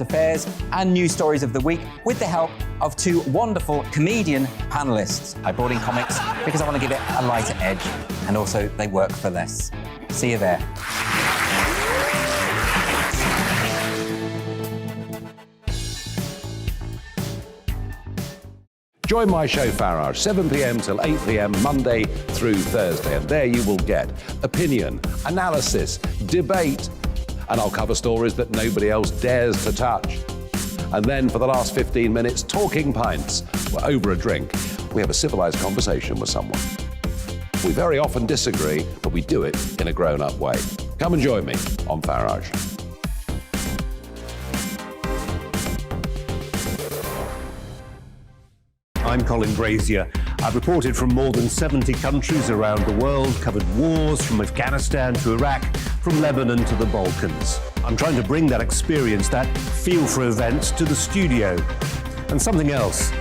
affairs and news stories of the week with the help of two wonderful comedian panellists. I brought in comics because I want to give it a lighter edge, and also they work for less. See you there. Join my show Farage, 7 p.m. till 8 p.m. Monday through Thursday, and there you will get opinion, analysis, debate, and I'll cover stories that nobody else dares to touch. And then for the last 15 minutes, talking pints. We're over a drink. We have a civilised conversation with someone. We very often disagree, but we do it in a grown-up way. Come and join me on Farage. I'm Colin Brazier. I've reported from more than 70 countries around the world, covered wars from Afghanistan to Iraq, from Lebanon to the Balkans. I'm trying to bring that experience, that feel for events, to the studio. And something else,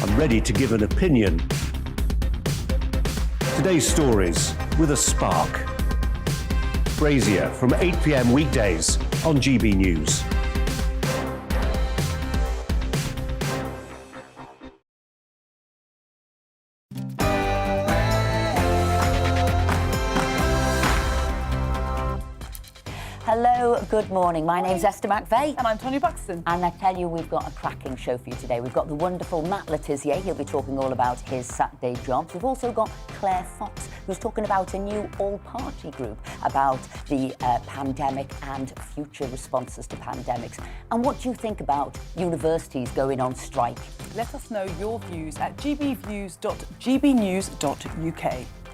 I'm ready to give an opinion. Today's stories with a spark. Brazier from 8 p.m. weekdays on GB News. Hello, good morning. My name's Esther McVeigh. And I'm Tonya Buxton. And I tell you, we've got a cracking show for you today. We've got the wonderful Matt Letizia. He'll be talking all about his Saturday jobs. We've also got Claire Fox, who's talking about a new all-party group about the pandemic and future responses to pandemics. And what do you think about universities going on strike? Let us know your views at gbnews.uk.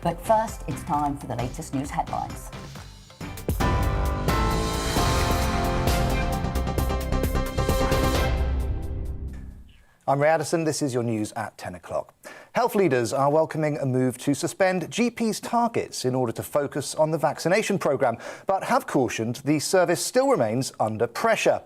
But first, it's time for the latest news headlines. I'm Ray Addison. This is your news at 10 o'clock. Health leaders are welcoming a move to suspend GPs' targets in order to focus on the vaccination programme, but have cautioned the service still remains under pressure.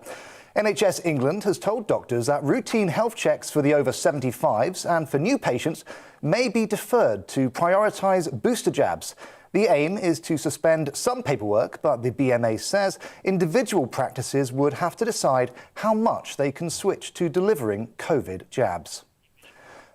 NHS England has told doctors that routine health checks for the over 75s and for new patients may be deferred to prioritise booster jabs. The aim is to suspend some paperwork, but the BMA says individual practices would have to decide how much they can switch to delivering COVID jabs.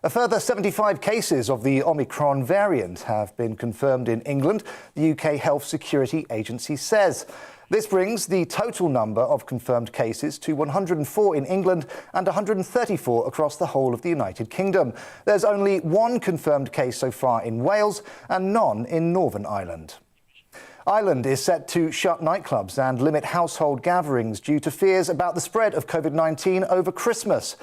A further 75 cases of the Omicron variant have been confirmed in England, the UK Health Security Agency says. This brings the total number of confirmed cases to 104 in England and 134 across the whole of the United Kingdom. There's only one confirmed case so far in Wales and none in Northern Ireland. Ireland is set to shut nightclubs and limit household gatherings due to fears about the spread of COVID-19 over Christmas.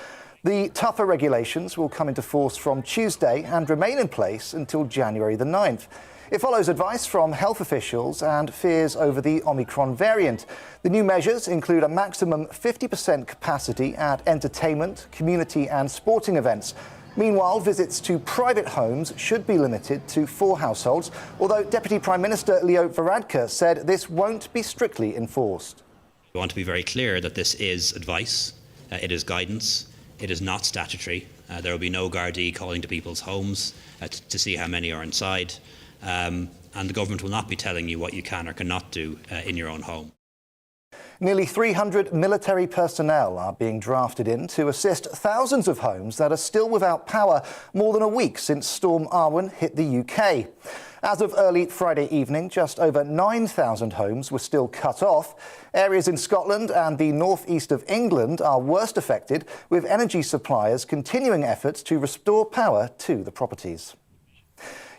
The tougher regulations will come into force from Tuesday and remain in place until January the 9th. It follows advice from health officials and fears over the Omicron variant. The new measures include a maximum 50% capacity at entertainment, community and sporting events. Meanwhile, visits to private homes should be limited to 4 households, although Deputy Prime Minister Leo Varadkar said this won't be strictly enforced. We want to be very clear that this is advice, it is guidance, it is not statutory. There will be no Gardaí calling to people's homes to see how many are inside. And the government will not be telling you what you can or cannot do in your own home. Nearly 300 military personnel are being drafted in to assist thousands of homes that are still without power more than a week since Storm Arwen hit the UK. As of early Friday evening, just over 9,000 homes were still cut off. Areas in Scotland and the northeast of England are worst affected, with energy suppliers continuing efforts to restore power to the properties.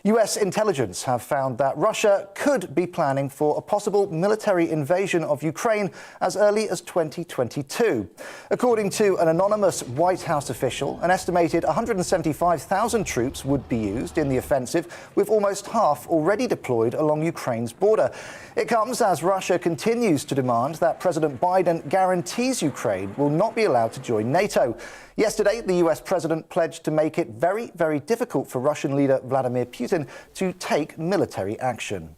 US intelligence have found that Russia could be planning for a possible military invasion of Ukraine as early as 2022. According to an anonymous White House official, an estimated 175,000 troops would be used in the offensive, with almost half already deployed along Ukraine's border. It comes as Russia continues to demand that President Biden guarantees Ukraine will not be allowed to join NATO. Yesterday, the US president pledged to make it very, very difficult for Russian leader Vladimir Putin to take military action.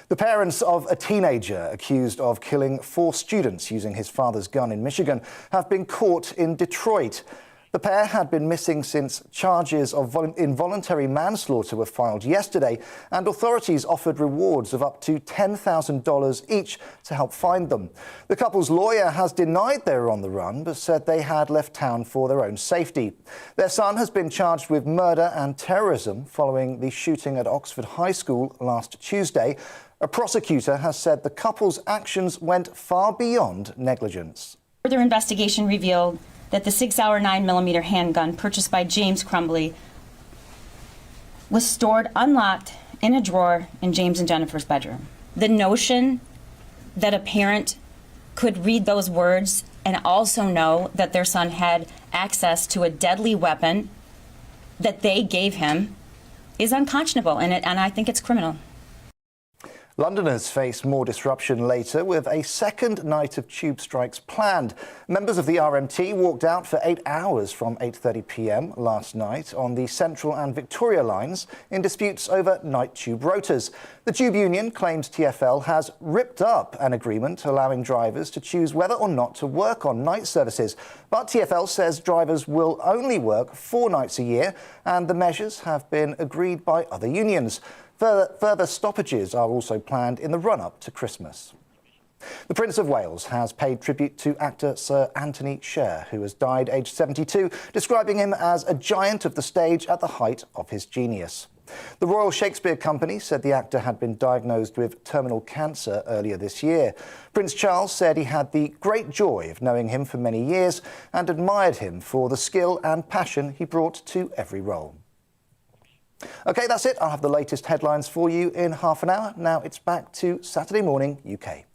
The parents of a teenager accused of killing 4 students using his father's gun in Michigan have been caught in Detroit. The pair had been missing since charges of involuntary manslaughter were filed yesterday, and authorities offered rewards of up to $10,000 each to help find them. The couple's lawyer has denied they were on the run, but said they had left town for their own safety. Their son has been charged with murder and terrorism following the shooting at Oxford High School last Tuesday. A prosecutor has said the couple's actions went far beyond negligence. Further investigation revealed that the 6-hour 9mm handgun purchased by James Crumbly was stored unlocked in a drawer in James and Jennifer's bedroom. The notion that a parent could read those words and also know that their son had access to a deadly weapon that they gave him is unconscionable, and I think it's criminal. Londoners face more disruption later with a second night of tube strikes planned. Members of the RMT walked out for 8 hours from 8:30 p.m. last night on the Central and Victoria lines in disputes over night tube rotas. The tube union claims TfL has ripped up an agreement allowing drivers to choose whether or not to work on night services. But TfL says drivers will only work 4 nights a year, and the measures have been agreed by other unions. Further stoppages are also planned in the run-up to Christmas. The Prince of Wales has paid tribute to actor Sir Anthony Sher, who has died aged 72, describing him as a giant of the stage at the height of his genius. The Royal Shakespeare Company said the actor had been diagnosed with terminal cancer earlier this year. Prince Charles said he had the great joy of knowing him for many years and admired him for the skill and passion he brought to every role. OK, that's it. I'll have the latest headlines for you in half an hour. Now it's back to Saturday Morning UK.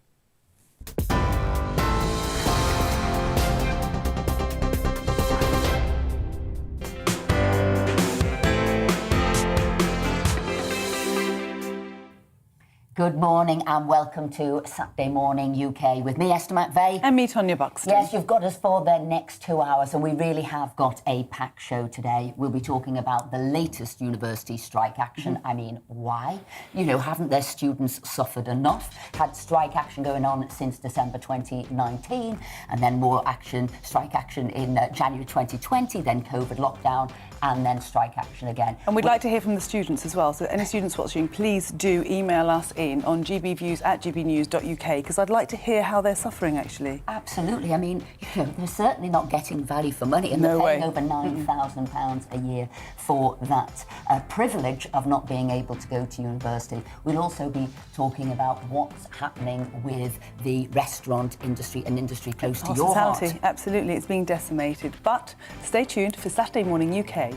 Good morning and welcome to Saturday Morning UK with me, Esther McVeigh. And me, Tonya Buxton. Yes, you've got us for the next 2 hours, and we really have got a packed show today. We'll be talking about the latest university strike action. I mean, why? You know, haven't their students suffered enough? Had strike action going on since December 2019, and then more action, strike action in January 2020, then COVID lockdown, and then strike action again. And we'd like to hear from the students as well. So any students watching, please do email us in on gbviews@gbnews.uk, because I'd like to hear how they're suffering, actually. Absolutely. I mean, you know, they're certainly not getting value for money, and No they're paying way. over £9,000 a year for that privilege of not being able to go to university. We'll also be talking about what's happening with the restaurant industry, an industry close to your heart. Hospitality, absolutely, it's being decimated. But stay tuned for Saturday Morning UK.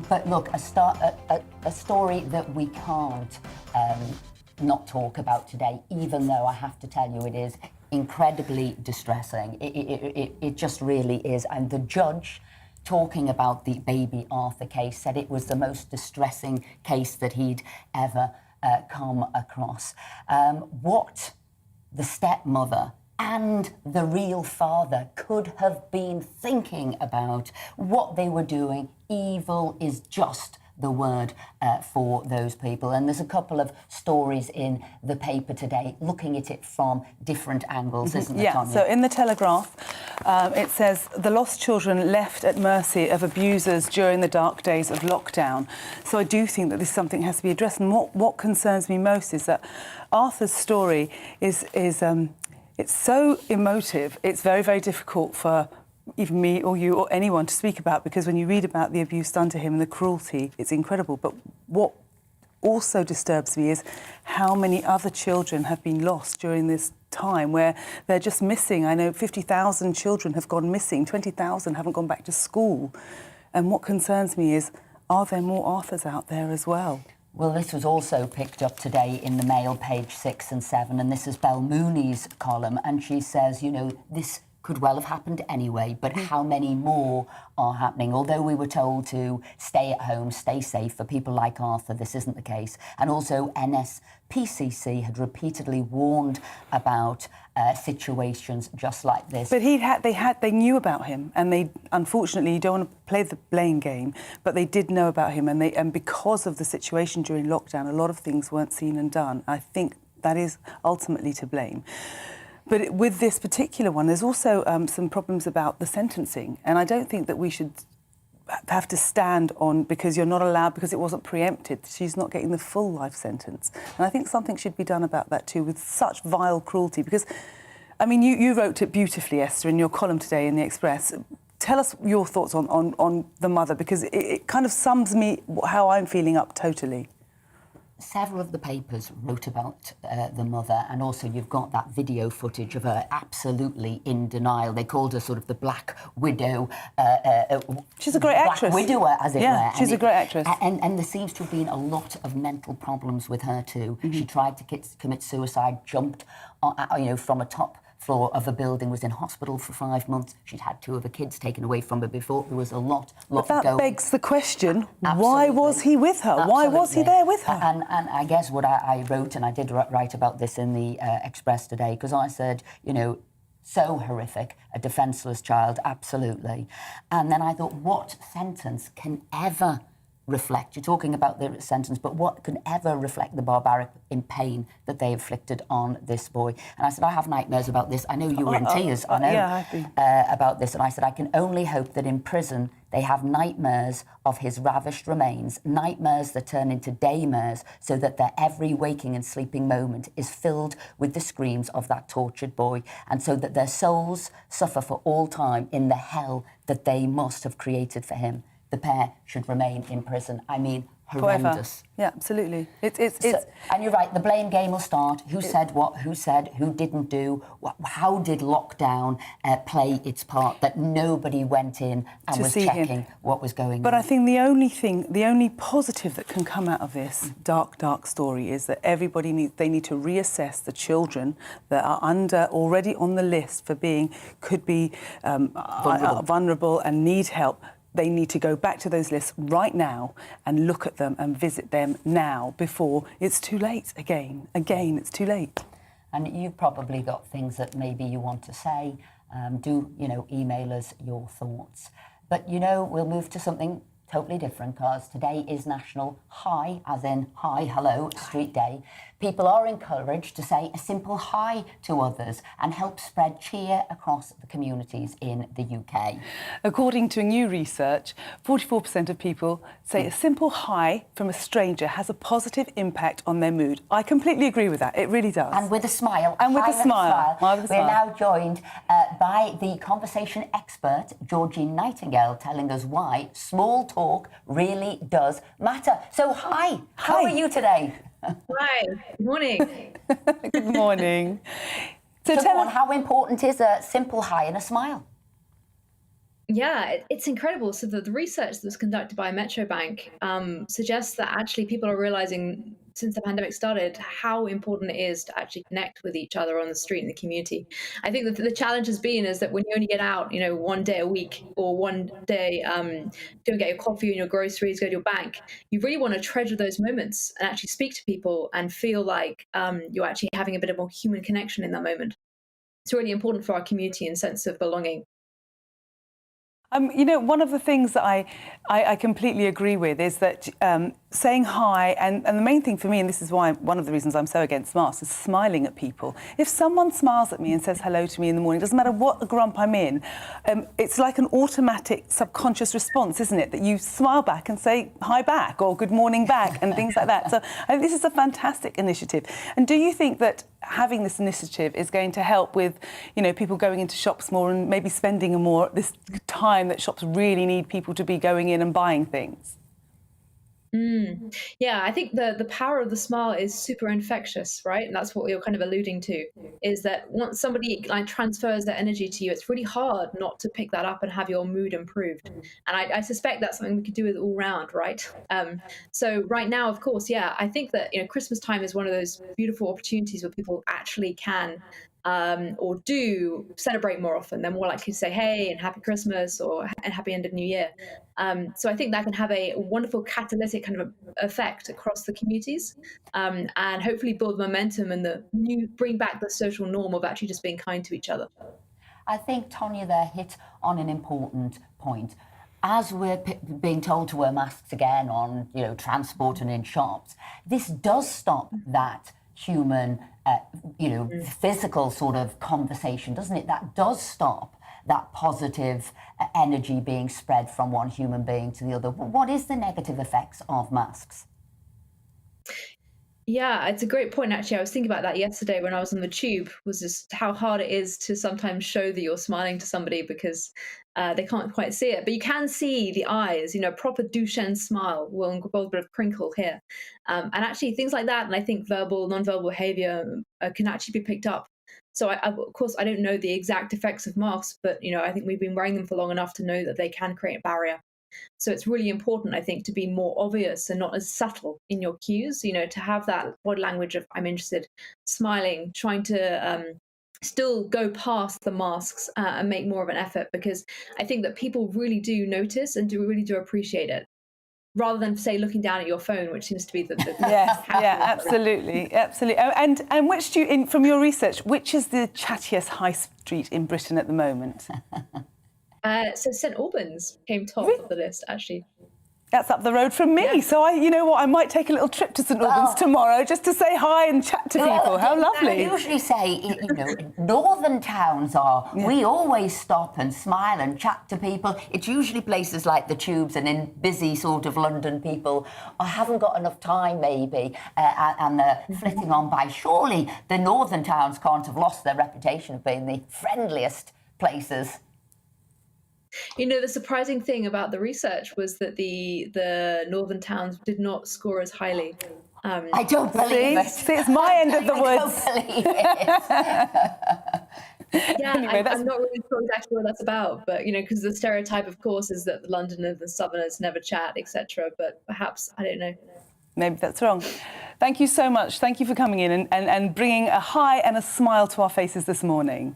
But look, a story that we can't not talk about today, even though I have to tell you it is incredibly distressing. It just really is. And the judge, talking about the baby Arthur case, said it was the most distressing case that he'd ever come across. What the stepmother and the real father could have been thinking about, what they were doing. Evil is just the word for those people. And there's a couple of stories in the paper today looking at it from different angles, isn't there, Yeah, Tonya? so in the Telegraph, it says the lost children left at mercy of abusers during the dark days of lockdown. So I do think that this something has to be addressed. And what concerns me most is that Arthur's story is it's so emotive. It's very, very difficult for even me or you or anyone to speak about, because when you read about the abuse done to him and the cruelty, it's incredible. But what also disturbs me is how many other children have been lost during this time where they're just missing. I know 50,000 children have gone missing, 20,000 haven't gone back to school. And what concerns me is, are there more Arthurs out there as well? Well, this was also picked up today in the Mail, page 6 and 7, and this is Belle Mooney's column, and she says, you know, this could well have happened anyway, but how many more are happening? Although we were told to stay at home, stay safe, for people like Arthur, this isn't the case. And also NSPCC had repeatedly warned about situations just like this. But they knew about him, and they, unfortunately, you don't want to play the blame game, but they did know about him, and because of the situation during lockdown, a lot of things weren't seen and done. I think that is ultimately to blame. But with this particular one, there's also some problems about the sentencing, and I don't think that we should have to stand on because you're not allowed, because it wasn't preempted. She's not getting the full life sentence. And I think something should be done about that too, with such vile cruelty. Because, I mean, you wrote it beautifully, Esther, in your column today in The Express. Tell us your thoughts on the mother, because it kind of sums me how I'm feeling up totally. Several of the papers wrote about the mother, and also you've got that video footage of her absolutely in denial. They called her sort of the Black Widow. She's a great actress. Black Widower, as it were. Yeah, she's a great actress. And there seems to have been a lot of mental problems with her too. She tried to commit suicide, jumped, from a top floor of a building, was in hospital for 5 months. She'd had 2 of her kids taken away from her before. There was a lot But that going. begs the question, Absolutely. why was he with her? Why was he there with her? And I guess what I wrote, and I did write about this in the Express today, because I said, so horrific, a defenceless child, absolutely. And then I thought, what sentence can ever reflect, you're talking about the sentence, but what can ever reflect the barbaric pain that they inflicted on this boy? And I said, I have nightmares about this. I know you were in tears, I know, yeah, I've been. about this. And I said, I can only hope that in prison they have nightmares of his ravished remains, nightmares that turn into daymares, so that their every waking and sleeping moment is filled with the screams of that tortured boy, and so that their souls suffer for all time in the hell that they must have created for him. The pair should remain in prison. I mean, horrendous. Forever. Yeah, absolutely. And you're right, the blame game will start. Who said what? Who said? Who didn't do? How did lockdown play its part? That nobody went in and was checking what was going on. But I think the only positive that can come out of this dark, dark story is that everybody need to reassess the children that are already on the list for could be vulnerable and need help. They need to go back to those lists right now and look at them and visit them now before it's too late again. Again, it's too late. And you've probably got things that maybe you want to say. Do email us your thoughts. But, we'll move to something totally different, because today is National Hi, as in hi, hello, street day. People are encouraged to say a simple hi to others and help spread cheer across the communities in the UK. According to new research, 44% of people say a simple hi from a stranger has a positive impact on their mood. I completely agree with that. It really does. And with a smile. And with a smile. We're now joined by the conversation expert, Georgine Nightingale, telling us why small talk really does matter. So, hi. How are you today? Hi, good morning. Good morning. So tell us, how important is a simple hi and a smile? Yeah, it's incredible. So the research that was conducted by Metro Bank suggests that actually people are realizing since the pandemic started how important it is to actually connect with each other on the street in the community. I think that the challenge has been is that when you only get out, one day a week or one day, go and get your coffee and your groceries, go to your bank, you really want to treasure those moments and actually speak to people and feel like you're actually having a bit of more human connection in that moment. It's really important for our community and sense of belonging. One of the things that I completely agree with is that saying hi, and the main thing for me, and this is why one of the reasons I'm so against masks, is smiling at people. If someone smiles at me and says hello to me in the morning, doesn't matter what grump I'm in, it's like an automatic subconscious response, isn't it? That you smile back and say hi back or good morning back and things like that. So I think this is a fantastic initiative. And do you think that having this initiative is going to help with, people going into shops more and maybe spending more this time that shops really need people to be going in and buying things? Yeah, I think the power of the smile is super infectious, right? And that's what you're kind of alluding to, is that once somebody transfers their energy to you, it's really hard not to pick that up and have your mood improved. And I suspect that's something we could do with all round, right? So right now, of course, yeah, I think that Christmas time is one of those beautiful opportunities where people actually can or do celebrate more often. They're more likely to say, hey, and happy Christmas or and happy end of New Year. So I think that can have a wonderful catalytic kind of effect across the communities and hopefully build momentum and bring back the social norm of actually just being kind to each other. I think Tonya there hit on an important point. As we're being told to wear masks again on, transport and in shops, this does stop that human physical sort of conversation, doesn't it? That does stop that positive energy being spread from one human being to the other. What is the negative effects of masks? Yeah, it's a great point. Actually, I was thinking about that yesterday when I was on the tube. Was just how hard it is to sometimes show that you're smiling to somebody because they can't quite see it, but you can see the eyes. Proper Duchenne smile will involve a bit of crinkle here, and actually things like that. And I think verbal, non-verbal behaviour can actually be picked up. So, of course, I don't know the exact effects of masks, but I think we've been wearing them for long enough to know that they can create a barrier. So it's really important, I think, to be more obvious and not as subtle in your cues, to have that body language of I'm interested, smiling, trying to still go past the masks and make more of an effort, because I think that people really do notice and really do appreciate it, rather than, say, looking down at your phone, which seems to be the Yes, yeah, absolutely. And which do you, from your research, which is the chattiest high street in Britain at the moment? So St Albans came top of the list, actually. That's up the road from me. Yeah. So I might take a little trip to St Albans tomorrow just to say hi and chat to people. How lovely. I usually say, northern towns are, we always stop and smile and chat to people. It's usually places like the tubes and in busy sort of London people haven't got enough time maybe and they're flitting on by. Surely the northern towns can't have lost their reputation of being the friendliest places. The surprising thing about the research was that the northern towns did not score as highly. I don't believe it. See, it's my end of the woods. I don't believe it. Yeah, anyway, I'm not really sure exactly what that's about, but because the stereotype, of course, is that the Londoners and Southerners never chat, etc. But perhaps, I don't know. Maybe that's wrong. Thank you so much. Thank you for coming in and bringing a hi and a smile to our faces this morning.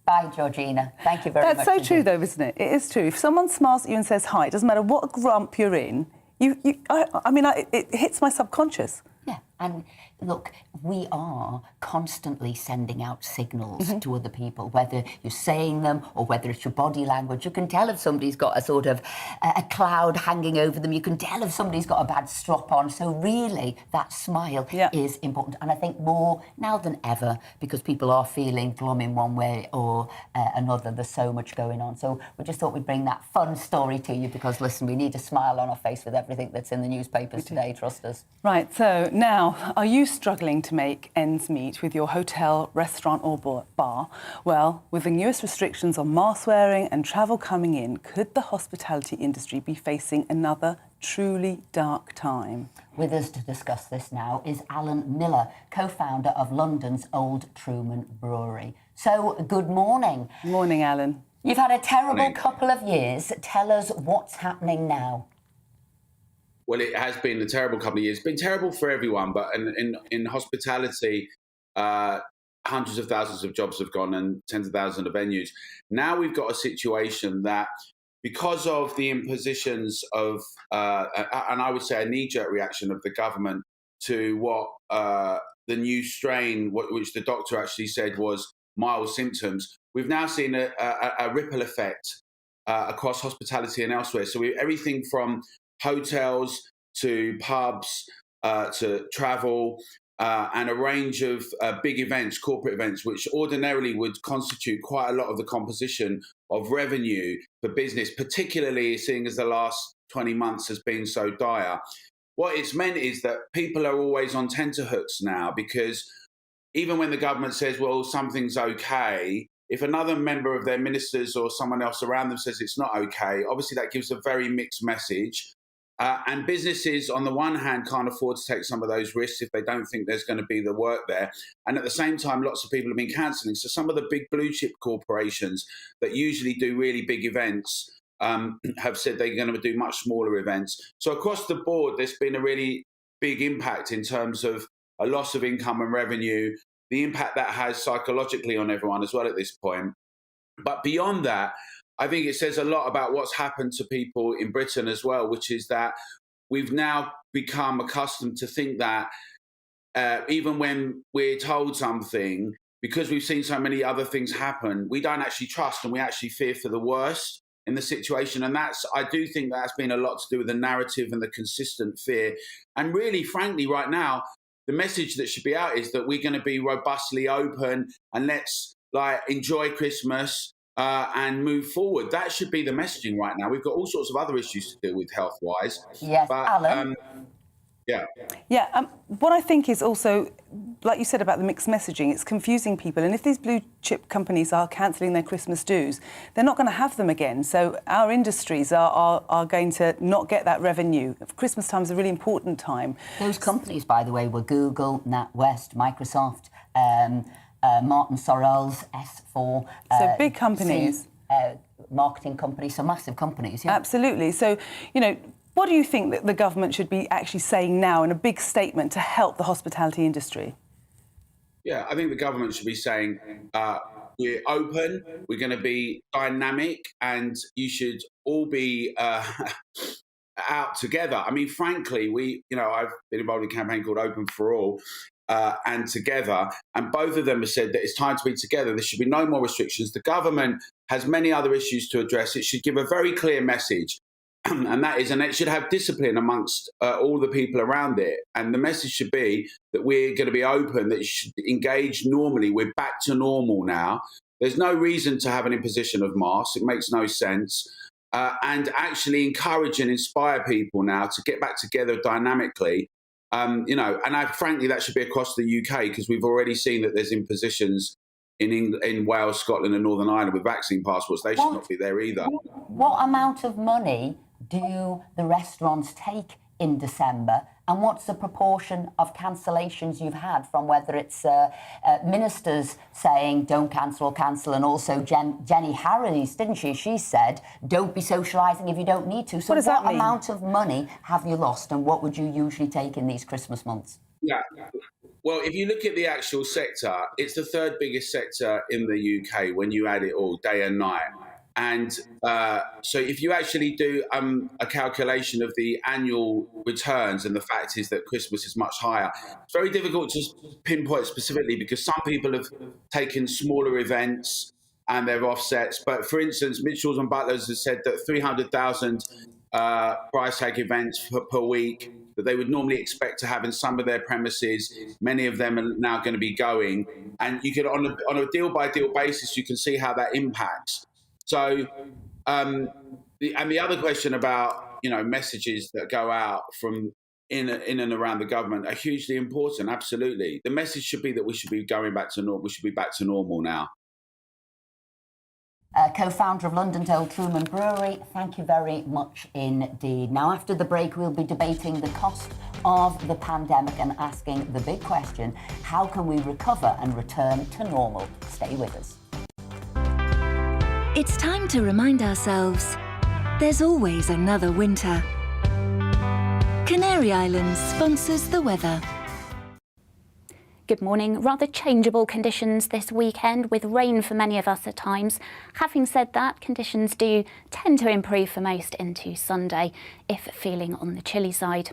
Bye, Georgina. Thank you very much. That's so true, though, isn't it? It is true. If someone smiles at you and says hi, it doesn't matter what grump you're in, it hits my subconscious. Yeah, and look, we are constantly sending out signals to other people, whether you're saying them or whether it's your body language. You can tell if somebody's got a sort of a cloud hanging over them. You can tell if somebody's got a bad strop on. So really, that smile is important. And I think more now than ever, because people are feeling glum in one way or another. There's so much going on. So we just thought we'd bring that fun story to you because, listen, we need a smile on our face with everything that's in the newspapers today, trust us. Right, so now, are you struggling to make ends meet with your hotel, restaurant or bar? Well, with the newest restrictions on mask wearing and travel coming in, could the hospitality industry be facing another truly dark time? With us to discuss this now is Alan Miller, co-founder of London's Old Truman Brewery. So, good morning. Morning, Alan. You've had a terrible couple of years. Tell us what's happening now. Well, it has been a terrible couple of years. It's been terrible for everyone, but in hospitality, hundreds of thousands of jobs have gone and tens of thousands of venues. Now we've got a situation that because of the impositions of, and I would say a knee-jerk reaction of the government to what the new strain, which the doctor actually said was mild symptoms, we've now seen a ripple effect across hospitality and elsewhere. So everything from hotels to pubs to travel and a range of big events, corporate events, which ordinarily would constitute quite a lot of the composition of revenue for business, particularly seeing as the last 20 months has been so dire. What it's meant is that people are always on tenterhooks now, because even when the government says, well, something's okay, if another member of their ministers or someone else around them says it's not okay, obviously that gives a very mixed message. And businesses, on the one hand, can't afford to take some of those risks if they don't think there's going to be the work there. And at the same time, lots of people have been cancelling. So some of the big blue chip corporations that usually do really big events have said they're going to do much smaller events. So across the board, there's been a really big impact in terms of a loss of income and revenue, the impact that has psychologically on everyone as well at this point. But beyond that, I think it says a lot about what's happened to people in Britain as well, which is that we've now become accustomed to think that even when we're told something, because we've seen so many other things happen, we don't actually trust and we actually fear for the worst in the situation. And I do think that's been a lot to do with the narrative and the consistent fear. And really, frankly, right now, the message that should be out is that we're going to be robustly open and let's enjoy Christmas and move forward. That should be the messaging right now. We've got all sorts of other issues to deal with health-wise. Yes, but, Alan? Yeah, what I think is also, like you said about the mixed messaging, it's confusing people. And if these blue chip companies are cancelling their Christmas dues, they're not going to have them again. So our industries are going to not get that revenue. Christmas time is a really important time. Those companies, by the way, were Google, NatWest, Microsoft, Martin Sorrell's S4. So big companies. Marketing companies, so massive companies. Yeah. Absolutely. So, you know, what do you think that the government should be actually saying now in a big statement to help the hospitality industry? Yeah, I think the government should be saying we're open, we're going to be dynamic, and you should all be out together. I mean, frankly, I've been involved in a campaign called Open for All and Together, and both of them have said that it's time to be together. There should be no more restrictions. The government has many other issues to address. It should give a very clear message. And it should have discipline amongst all the people around it. And the message should be that we're going to be open, that you should engage normally. We're back to normal now. There's no reason to have an imposition of masks. It makes no sense. And actually encourage and inspire people now to get back together dynamically. Frankly, that should be across the UK, because we've already seen that there's impositions in Wales, Scotland and Northern Ireland with vaccine passports. They should not be there either. What amount of money do the restaurants take in December, and what's the proportion of cancellations you've had from whether it's ministers saying don't cancel or cancel, and also Jenny Harries, didn't she? She said don't be socialising if you don't need to. So what amount of money have you lost, and what would you usually take in these Christmas months? Yeah. Well, if you look at the actual sector, it's the third biggest sector in the UK when you add it all, day and night. And so if you actually do a calculation of the annual returns, and the fact is that Christmas is much higher, it's very difficult to pinpoint specifically, because some people have taken smaller events and their offsets. But for instance, Mitchells and Butlers has said that 300,000 price tag events per week that they would normally expect to have in some of their premises, many of them are now going to be going. And you can, on a deal-by-deal basis, you can see how that impacts. So, the other question about, messages that go out from in and around the government are hugely important. Absolutely. The message should be that we should be going back to normal. We should be back to normal now. Co-founder of London's Old Truman Brewery, thank you very much indeed. Now, after the break, we'll be debating the cost of the pandemic and asking the big question, how can we recover and return to normal? Stay with us. It's time to remind ourselves there's always another winter. Canary Islands sponsors the weather. Good morning. Rather changeable conditions this weekend, with rain for many of us at times. Having said that, conditions do tend to improve for most into Sunday, if feeling on the chilly side.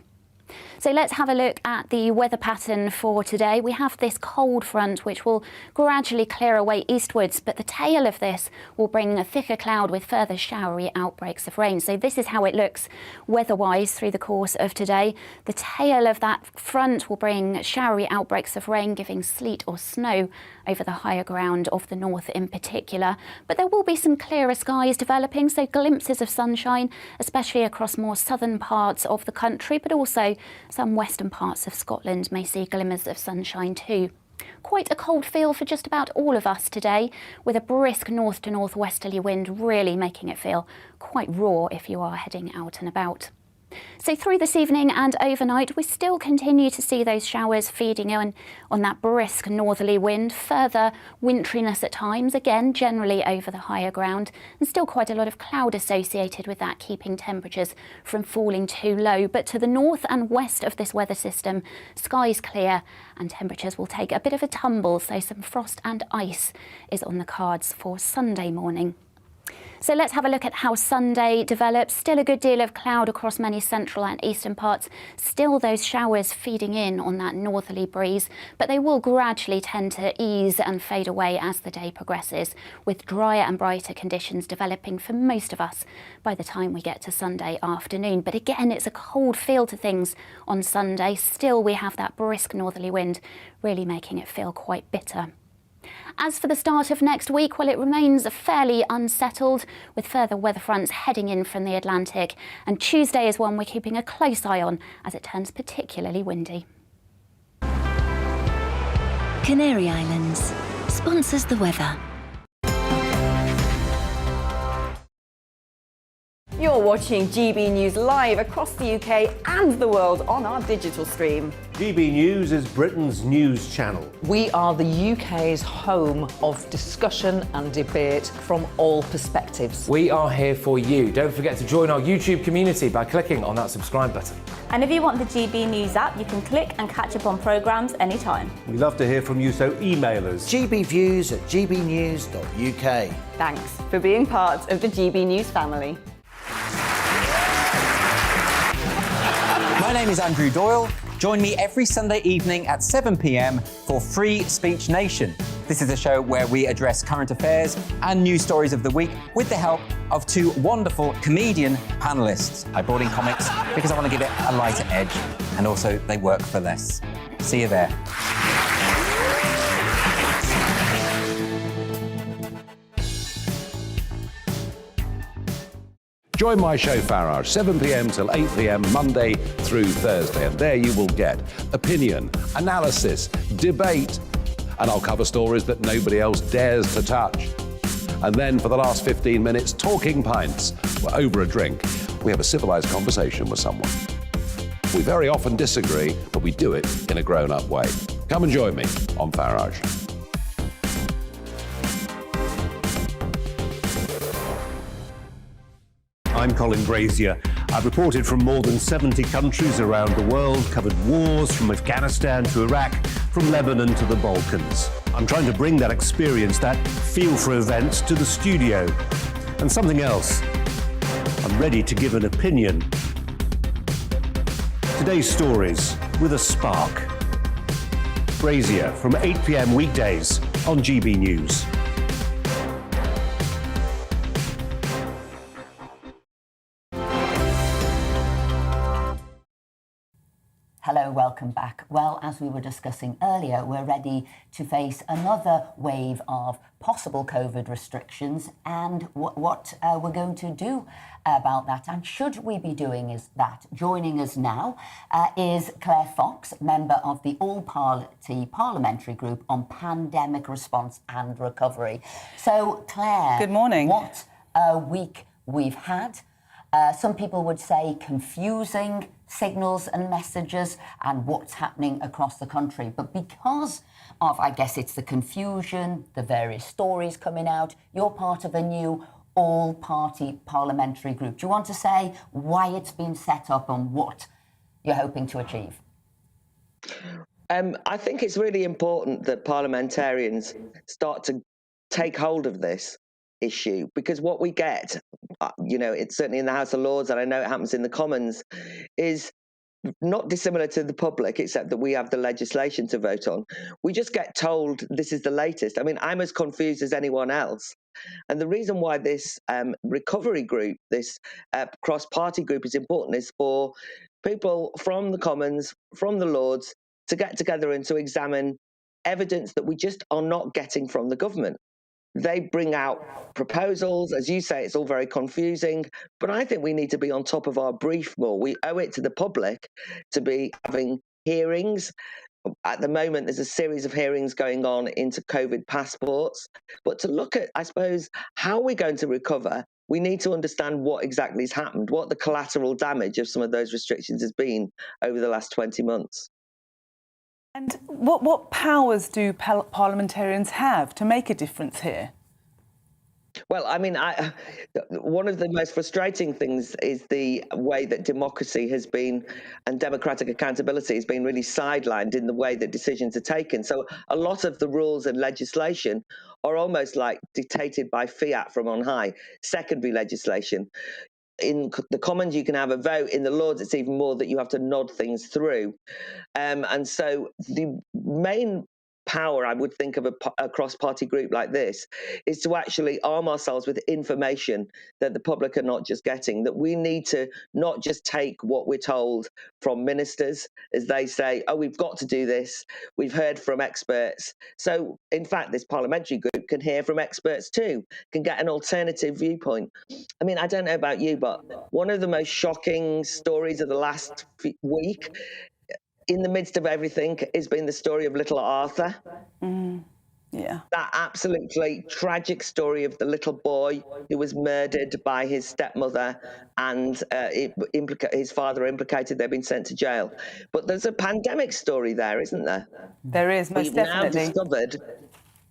So let's have a look at the weather pattern for today. We have this cold front which will gradually clear away eastwards, but the tail of this will bring a thicker cloud with further showery outbreaks of rain. So this is how it looks weather-wise through the course of today. The tail of that front will bring showery outbreaks of rain, giving sleet or snow over the higher ground of the north in particular. But there will be some clearer skies developing, so glimpses of sunshine, especially across more southern parts of the country, but also some western parts of Scotland may see glimmers of sunshine too. Quite a cold feel for just about all of us today, with a brisk north to northwesterly wind really making it feel quite raw if you are heading out and about. So through this evening and overnight, we still continue to see those showers feeding in on that brisk northerly wind, further winteriness at times, again generally over the higher ground, and still quite a lot of cloud associated with that, keeping temperatures from falling too low. But to the north and west of this weather system, skies clear and temperatures will take a bit of a tumble, so some frost and ice is on the cards for Sunday morning. So let's have a look at how Sunday develops. Still a good deal of cloud across many central and eastern parts. Still those showers feeding in on that northerly breeze, but they will gradually tend to ease and fade away as the day progresses, with drier and brighter conditions developing for most of us by the time we get to Sunday afternoon. But again, it's a cold feel to things on Sunday. Still, we have that brisk northerly wind, really making it feel quite bitter. As for the start of next week, well, it remains fairly unsettled, with further weather fronts heading in from the Atlantic. And Tuesday is one we're keeping a close eye on as it turns particularly windy. Canary Islands sponsors the weather. You're watching GB News live across the UK and the world on our digital stream. GB News is Britain's news channel. We are the UK's home of discussion and debate from all perspectives. We are here for you. Don't forget to join our YouTube community by clicking on that subscribe button. And if you want the GB News app, you can click and catch up on programmes anytime. We love to hear from you, so email us. gbviews@gbnews.uk. Thanks for being part of the GB News family. My name is Andrew Doyle. Join me every Sunday evening at 7 p.m. for Free Speech Nation. This is a show where we address current affairs and news stories of the week with the help of two wonderful comedian panellists. I brought in comics because I want to give it a lighter edge, and also they work for less. See you there. Join my show Farage, 7 p.m. till 8 p.m. Monday through Thursday, and there you will get opinion, analysis, debate, and I'll cover stories that nobody else dares to touch. And then for the last 15 minutes, talking pints. We're over a drink. We have a civilised conversation with someone. We very often disagree, but we do it in a grown-up way. Come and join me on Farage. I'm Colin Brazier. I've reported from more than 70 countries around the world, covered wars from Afghanistan to Iraq, from Lebanon to the Balkans. I'm trying to bring that experience, that feel for events, to the studio. And something else. I'm ready to give an opinion. Today's stories with a spark. Brazier from 8 p.m. weekdays on GB News. Hello, welcome back. Well, as we were discussing earlier, we're ready to face another wave of possible COVID restrictions, and what we're going to do about that, and should we be doing is that. Joining us now is Claire Fox, member of the All-Party Parliamentary Group on Pandemic Response and Recovery. So, Claire, good morning. What a week we've had. Some people would say confusing signals and messages and what's happening across the country. But because of, I guess it's the confusion, the various stories coming out, you're part of a new all-party parliamentary group. Do you want to say why it's been set up and what you're hoping to achieve? I think it's really important that parliamentarians start to take hold of this issue, because what we get, it's certainly in the House of Lords, and I know it happens in the Commons, is not dissimilar to the public, except that we have the legislation to vote on. We just get told this is the latest. I mean, I'm as confused as anyone else. And the reason why this recovery group, this cross-party group is important is for people from the Commons, from the Lords, to get together and to examine evidence that we just are not getting from the government. They bring out proposals. As you say, it's all very confusing, but I think we need to be on top of our brief more. We owe it to the public to be having hearings. At the moment, there's a series of hearings going on into COVID passports, but to look at, I suppose, how we're going to recover, we need to understand what exactly has happened, what the collateral damage of some of those restrictions has been over the last 20 months. And what powers do parliamentarians have to make a difference here? Well, I mean, one of the most frustrating things is the way that democracy has been, and democratic accountability has been really sidelined in the way that decisions are taken. So a lot of the rules and legislation are almost like dictated by fiat from on high, secondary legislation. In the Commons, you can have a vote. In the Lords, it's even more that you have to nod things through. And so the main power I would think of a cross-party group like this is to actually arm ourselves with information that the public are not just getting, that we need to not just take what we're told from ministers as they say, oh, we've got to do this, we've heard from experts. So in fact, this parliamentary group can hear from experts too, can get an alternative viewpoint. I mean, I don't know about you, but one of the most shocking stories of the last week, in the midst of everything, has been the story of little Arthur. Yeah. That absolutely tragic story of the little boy who was murdered by his stepmother, and his father implicated. They've been sent to jail. But there's a pandemic story there, isn't there? There is, most We've definitely. now discovered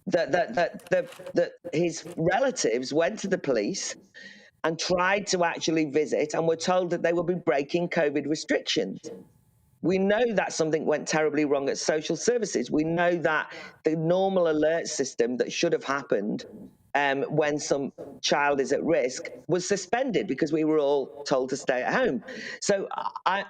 that his relatives went to the police and tried to actually visit, and were told that they would be breaking COVID restrictions. We know that something went terribly wrong at social services. We know that the normal alert system that should have happened when some child is at risk was suspended because we were all told to stay at home. So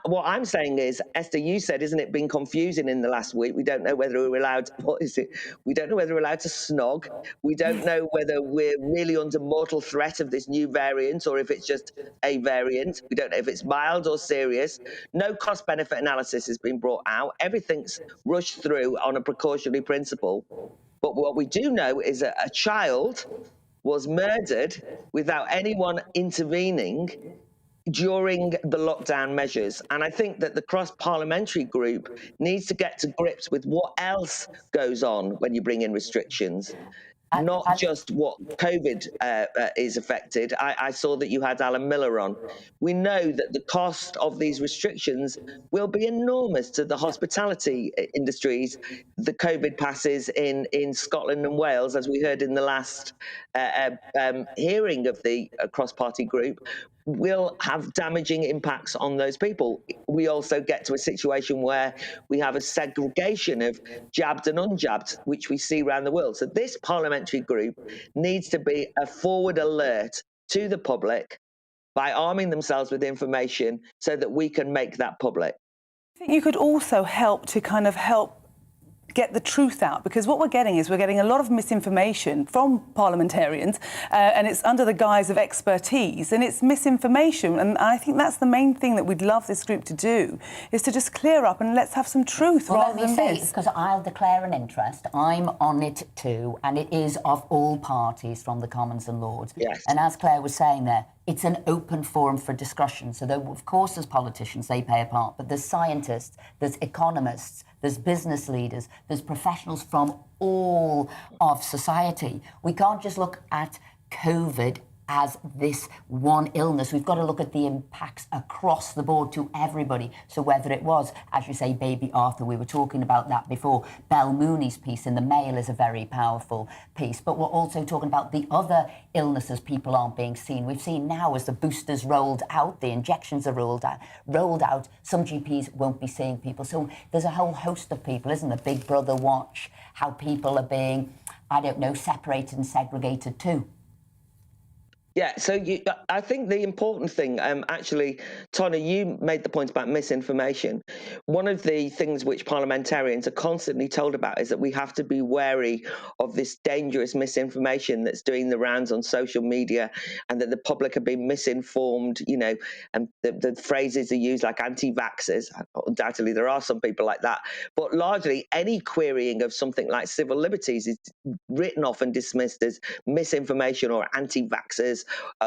what I'm saying is, Esther, you said, isn't it been confusing in the last week? We don't know whether we're allowed, what is it? We don't know whether we're allowed to snog. We don't know whether we're really under mortal threat of this new variant or if it's just a variant. We don't know if it's mild or serious. No cost benefit analysis has been brought out. Everything's rushed through on a precautionary principle. But what we do know is that a child was murdered without anyone intervening during the lockdown measures. And I think that the cross-parliamentary group needs to get to grips with what else goes on when you bring in restrictions. Not just what COVID is affected. I saw that you had Alan Miller on. We know that the cost of these restrictions will be enormous to the hospitality industries. The COVID passes in Scotland and Wales, as we heard in the last hearing of the cross-party group, will have damaging impacts on those people. We also get to a situation where we have a segregation of jabbed and unjabbed, which we see around the world. So this parliamentary group needs to be a forward alert to the public by arming themselves with information so that we can make that public. I think you could also help to kind of help get the truth out, because what we're getting a lot of misinformation from parliamentarians, and it's under the guise of expertise, and it's misinformation. And I think that's the main thing that we'd love this group to do, is to just clear up and let's have some truth rather than this. Because I'll declare an interest. I'm on it too, and it is of all parties, from the Commons and Lords. Yes. And as Claire was saying there, it's an open forum for discussion. So, though, of course, as politicians, they play a part, but there's scientists, there's economists, there's business leaders, there's professionals from all of society. We can't just look at COVID as this one illness. We've got to look at the impacts across the board to everybody. So whether it was, as you say, baby Arthur, we were talking about that before, Belle Mooney's piece in the Mail is a very powerful piece, but we're also talking about the other illnesses people aren't being seen. We've seen now as the boosters rolled out, the injections are rolled out, some GPs won't be seeing people. So there's a whole host of people, isn't there? Big Brother watch, how people are being, I don't know, separated and segregated too. Yeah, so I think the important thing, actually, Tonna, you made the point about misinformation. One of the things which parliamentarians are constantly told about is that we have to be wary of this dangerous misinformation that's doing the rounds on social media, and that the public are being misinformed, you know, and the phrases are used like anti-vaxxers. Undoubtedly, there are some people like that. But largely, any querying of something like civil liberties is written off and dismissed as misinformation or anti-vaxxers.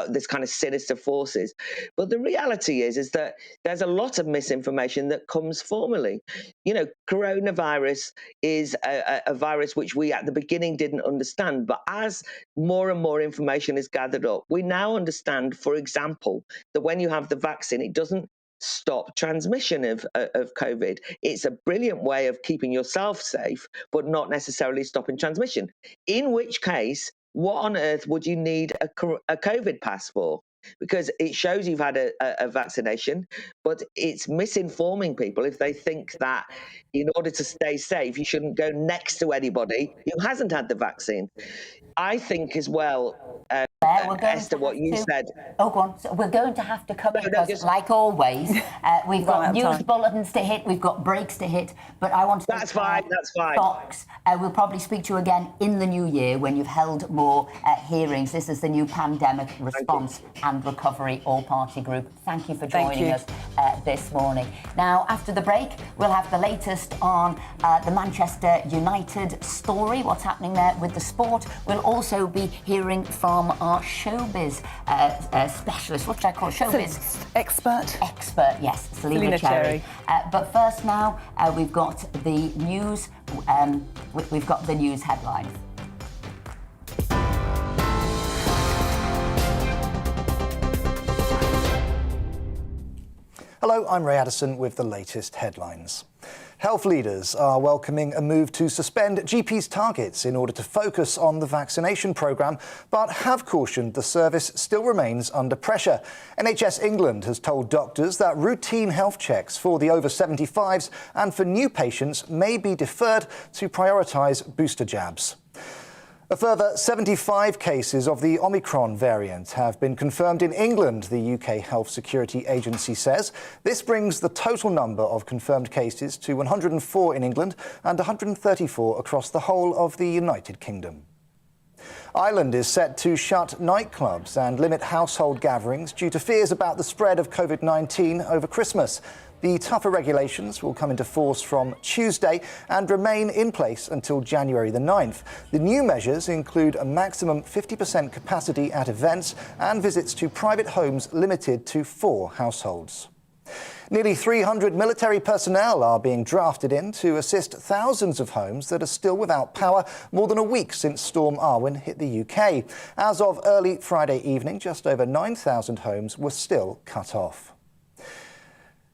This kind of sinister forces. But the reality is that there's a lot of misinformation that comes formally. You know, coronavirus is a virus which we at the beginning didn't understand, but as more and more information is gathered up, we now understand, for example, that when you have the vaccine, it doesn't stop transmission of COVID. It's a brilliant way of keeping yourself safe, but not necessarily stopping transmission, in which case what on earth would you need a COVID pass for? Because it shows you've had a vaccination, but it's misinforming people if they think that in order to stay safe, you shouldn't go next to anybody who hasn't had the vaccine. I think as well, Esther, what you said. Oh, go on. So we're going to have to cover because, like always, we've got news bulletins to hit, we've got breaks to hit, but I want to... That's fine. Fox, we'll probably speak to you again in the new year when you've held more hearings. This is the new Pandemic Response and Recovery All-Party Group. Thank you for joining us this morning. Now, after the break, we'll have the latest on the Manchester United story, what's happening there with the sport. We'll also be hearing from our showbiz specialist. What should I call showbiz? Expert, yes, Selina Cherry. But first now, we've got the news. We've got the news headlines. Hello, I'm Ray Addison with the latest headlines. Health leaders are welcoming a move to suspend GPs' targets in order to focus on the vaccination programme, but have cautioned the service still remains under pressure. NHS England has told doctors that routine health checks for the over 75s and for new patients may be deferred to prioritise booster jabs. A further 75 cases of the Omicron variant have been confirmed in England, the UK Health Security Agency says. This brings the total number of confirmed cases to 104 in England and 134 across the whole of the United Kingdom. Ireland is set to shut nightclubs and limit household gatherings due to fears about the spread of COVID-19 over Christmas. The tougher regulations will come into force from Tuesday and remain in place until January the 9th. The new measures include a maximum 50% capacity at events and visits to private homes limited to 4 households. Nearly 300 military personnel are being drafted in to assist thousands of homes that are still without power more than a week since Storm Arwen hit the UK. As of early Friday evening, just over 9,000 homes were still cut off.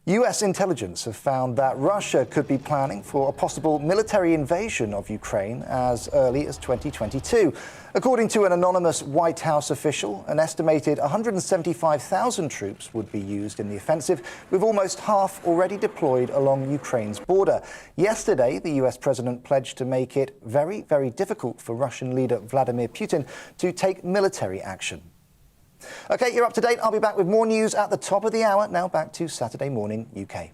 US intelligence have found that Russia could be planning for a possible military invasion of Ukraine as early as 2022. According to an anonymous White House official, an estimated 175,000 troops would be used in the offensive, with almost half already deployed along Ukraine's border. Yesterday, the US president pledged to make it very, very difficult for Russian leader Vladimir Putin to take military action. OK, you're up to date. I'll be back with more news at the top of the hour. Now back to Saturday Morning UK.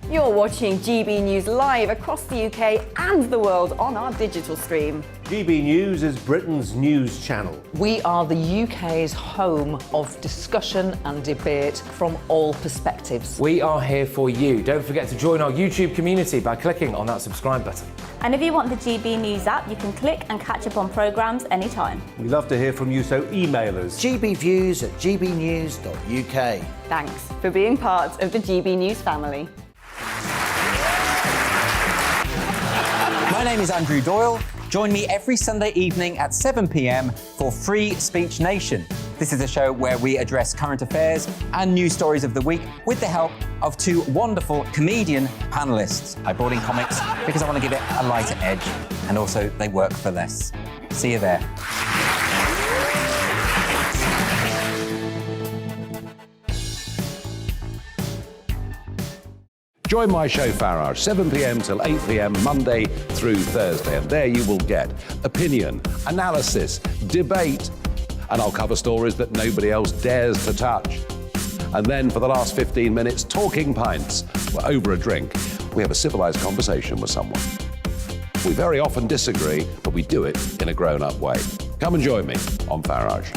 You're watching GB News live across the UK and the world on our digital stream. GB News is Britain's news channel. We are the UK's home of discussion and debate from all perspectives. We are here for you. Don't forget to join our YouTube community by clicking on that subscribe button. And if you want the GB News app, you can click and catch up on programmes anytime. We love to hear from you, so email us. gbviews@gbnews.uk. Thanks for being part of the GB News family. My name is Andrew Doyle. Join me every Sunday evening at 7 p.m. for Free Speech Nation. This is a show where we address current affairs and news stories of the week with the help of 2 wonderful comedian panellists. I brought in comics because I want to give it a lighter edge, and also they work for less. See you there. Join my show Farage, 7 p.m. till 8 p.m. Monday through Thursday, and there you will get opinion, analysis, debate, and I'll cover stories that nobody else dares to touch. And then for the last 15 minutes, talking pints. We're over a drink. We have a civilised conversation with someone. We very often disagree, but we do it in a grown-up way. Come and join me on Farage.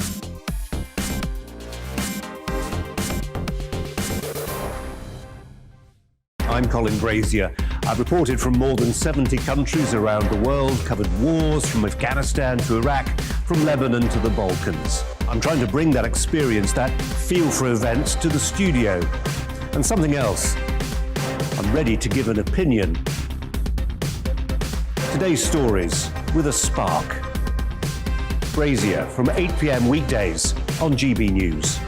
I'm Colin Brazier. I've reported from more than 70 countries around the world, covered wars from Afghanistan to Iraq, from Lebanon to the Balkans. I'm trying to bring that experience, that feel for events, to the studio. And something else, I'm ready to give an opinion. Today's stories with a spark. Brazier from 8 p.m. weekdays on GB News.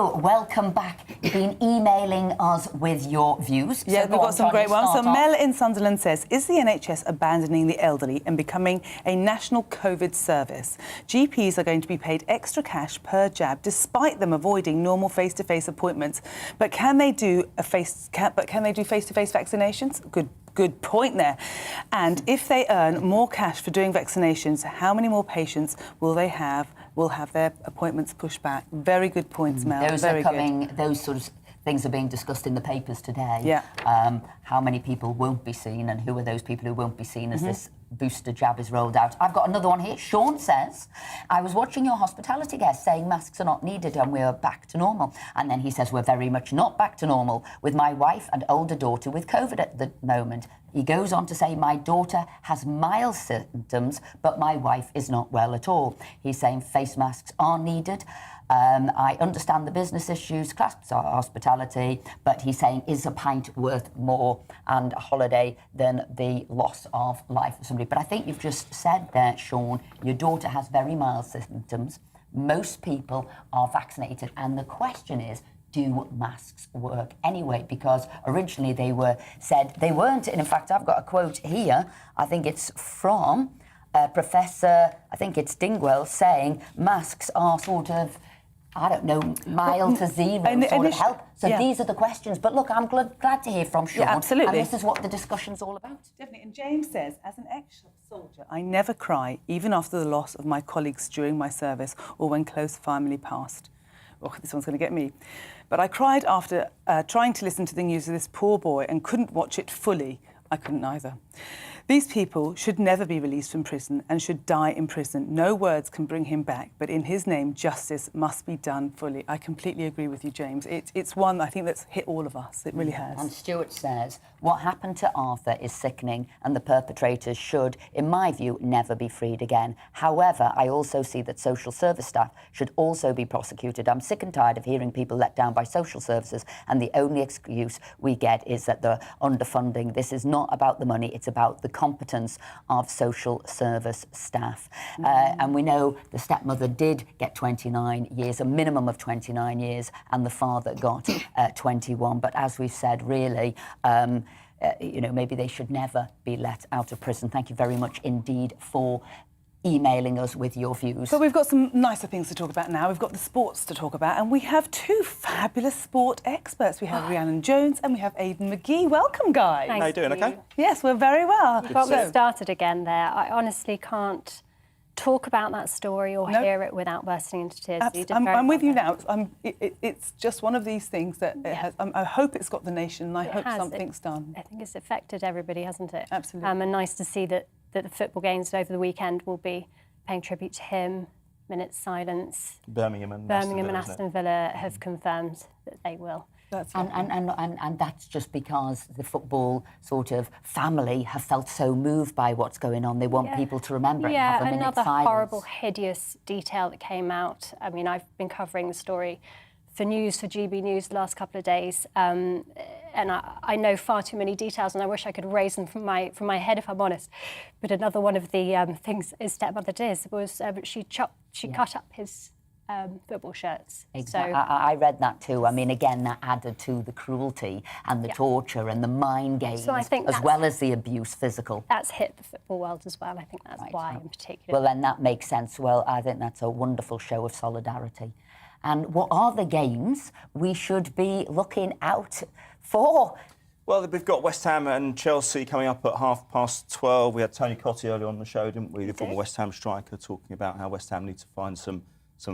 So, welcome back. You've been emailing us with your views. Yeah, so we've got some great ones. So start off. Mel in Sunderland says, is the NHS abandoning the elderly and becoming a national COVID service? GPs are going to be paid extra cash per jab despite them avoiding normal face-to-face appointments. But can they do face-to-face vaccinations? Good point there. And if they earn more cash for doing vaccinations, how many more patients will they have? Will have their appointments pushed back? Very good points, Mel. Those Very are coming. good. Those sort of things are being discussed in the papers today. Yeah. How many people won't be seen, and who are those people who won't be seen as this booster jab is rolled out? I've got another one here. Sean says, I was watching your hospitality guest saying masks are not needed and we're back to normal. And then he says, we're very much not back to normal with my wife and older daughter with COVID at the moment. He goes on to say, my daughter has mild symptoms, but my wife is not well at all. He's saying face masks are needed. I understand the business issues, clasps our hospitality, but he's saying, is a pint worth more and a holiday than the loss of life of somebody? But I think you've just said there, Sean, your daughter has very mild symptoms. Most people are vaccinated. And the question is, do masks work anyway? Because originally they were said they weren't. And in fact, I've got a quote here. I think it's from Professor, I think it's Dingwell, saying masks are sort of, I don't know, mild to zero sort of help. So these are the questions. But look, I'm glad to hear from Sean. Yeah, absolutely. And this is what the discussion's all about. Definitely. And James says, as an ex-soldier, I never cry, even after the loss of my colleagues during my service or when close family passed. Oh, this one's going to get me. But I cried after trying to listen to the news of this poor boy and couldn't watch it fully. I couldn't either. These people should never be released from prison and should die in prison. No words can bring him back, but in his name, justice must be done fully. I completely agree with you, James. It's one, I think, that's hit all of us. It really has. And Stuart says, what happened to Arthur is sickening and the perpetrators should, in my view, never be freed again. However, I also see that social service staff should also be prosecuted. I'm sick and tired of hearing people let down by social services, and the only excuse we get is that they're underfunding. This is not about the money, it's about the competence of social service staff. And we know the stepmother did get 29 years, a minimum of 29 years, and the father got 21. But as we've said, really, you know, maybe they should never be let out of prison. Thank you very much indeed for emailing us with your views. So we've got some nicer things to talk about now. We've got the sports to talk about, and we have two fabulous sport experts. We have Rhiannon Jones and we have Aidan McGee. Welcome, guys. How you doing, okay? Yes, we're very well. Got me started again there. I honestly can't talk about that story or hear it without bursting into tears. I'm with you now. It's just one of these things that it has. I hope it's got the nation, and I hope something's done. I think it's affected everybody, hasn't it? Absolutely. And nice to see that the football games over the weekend will be paying tribute to him. Minutes silence. Birmingham and Aston Villa have confirmed that they will. And that's just because the football sort of family have felt so moved by what's going on. They want people to remember it and have a minute's another silence. horrible, hideous detail that came out. I mean, I've been covering the story for GBNews the last couple of days, and I know far too many details, and I wish I could erase them from my head, if I'm honest. But another one of the things his stepmother did was she cut up his football shirts. Exactly. So, I read that too. I mean, again, that added to the cruelty and the torture and the mind games, so I think as well as the abuse physical. That's hit the football world as well. I think that's why in particular. Well, then that makes sense. Well, I think that's a wonderful show of solidarity. And what are the games we should be looking out for? Well, we've got West Ham and Chelsea coming up at 12:30. We had Tony Cottee earlier on the show, didn't we? The former West Ham striker, talking about how West Ham need to find some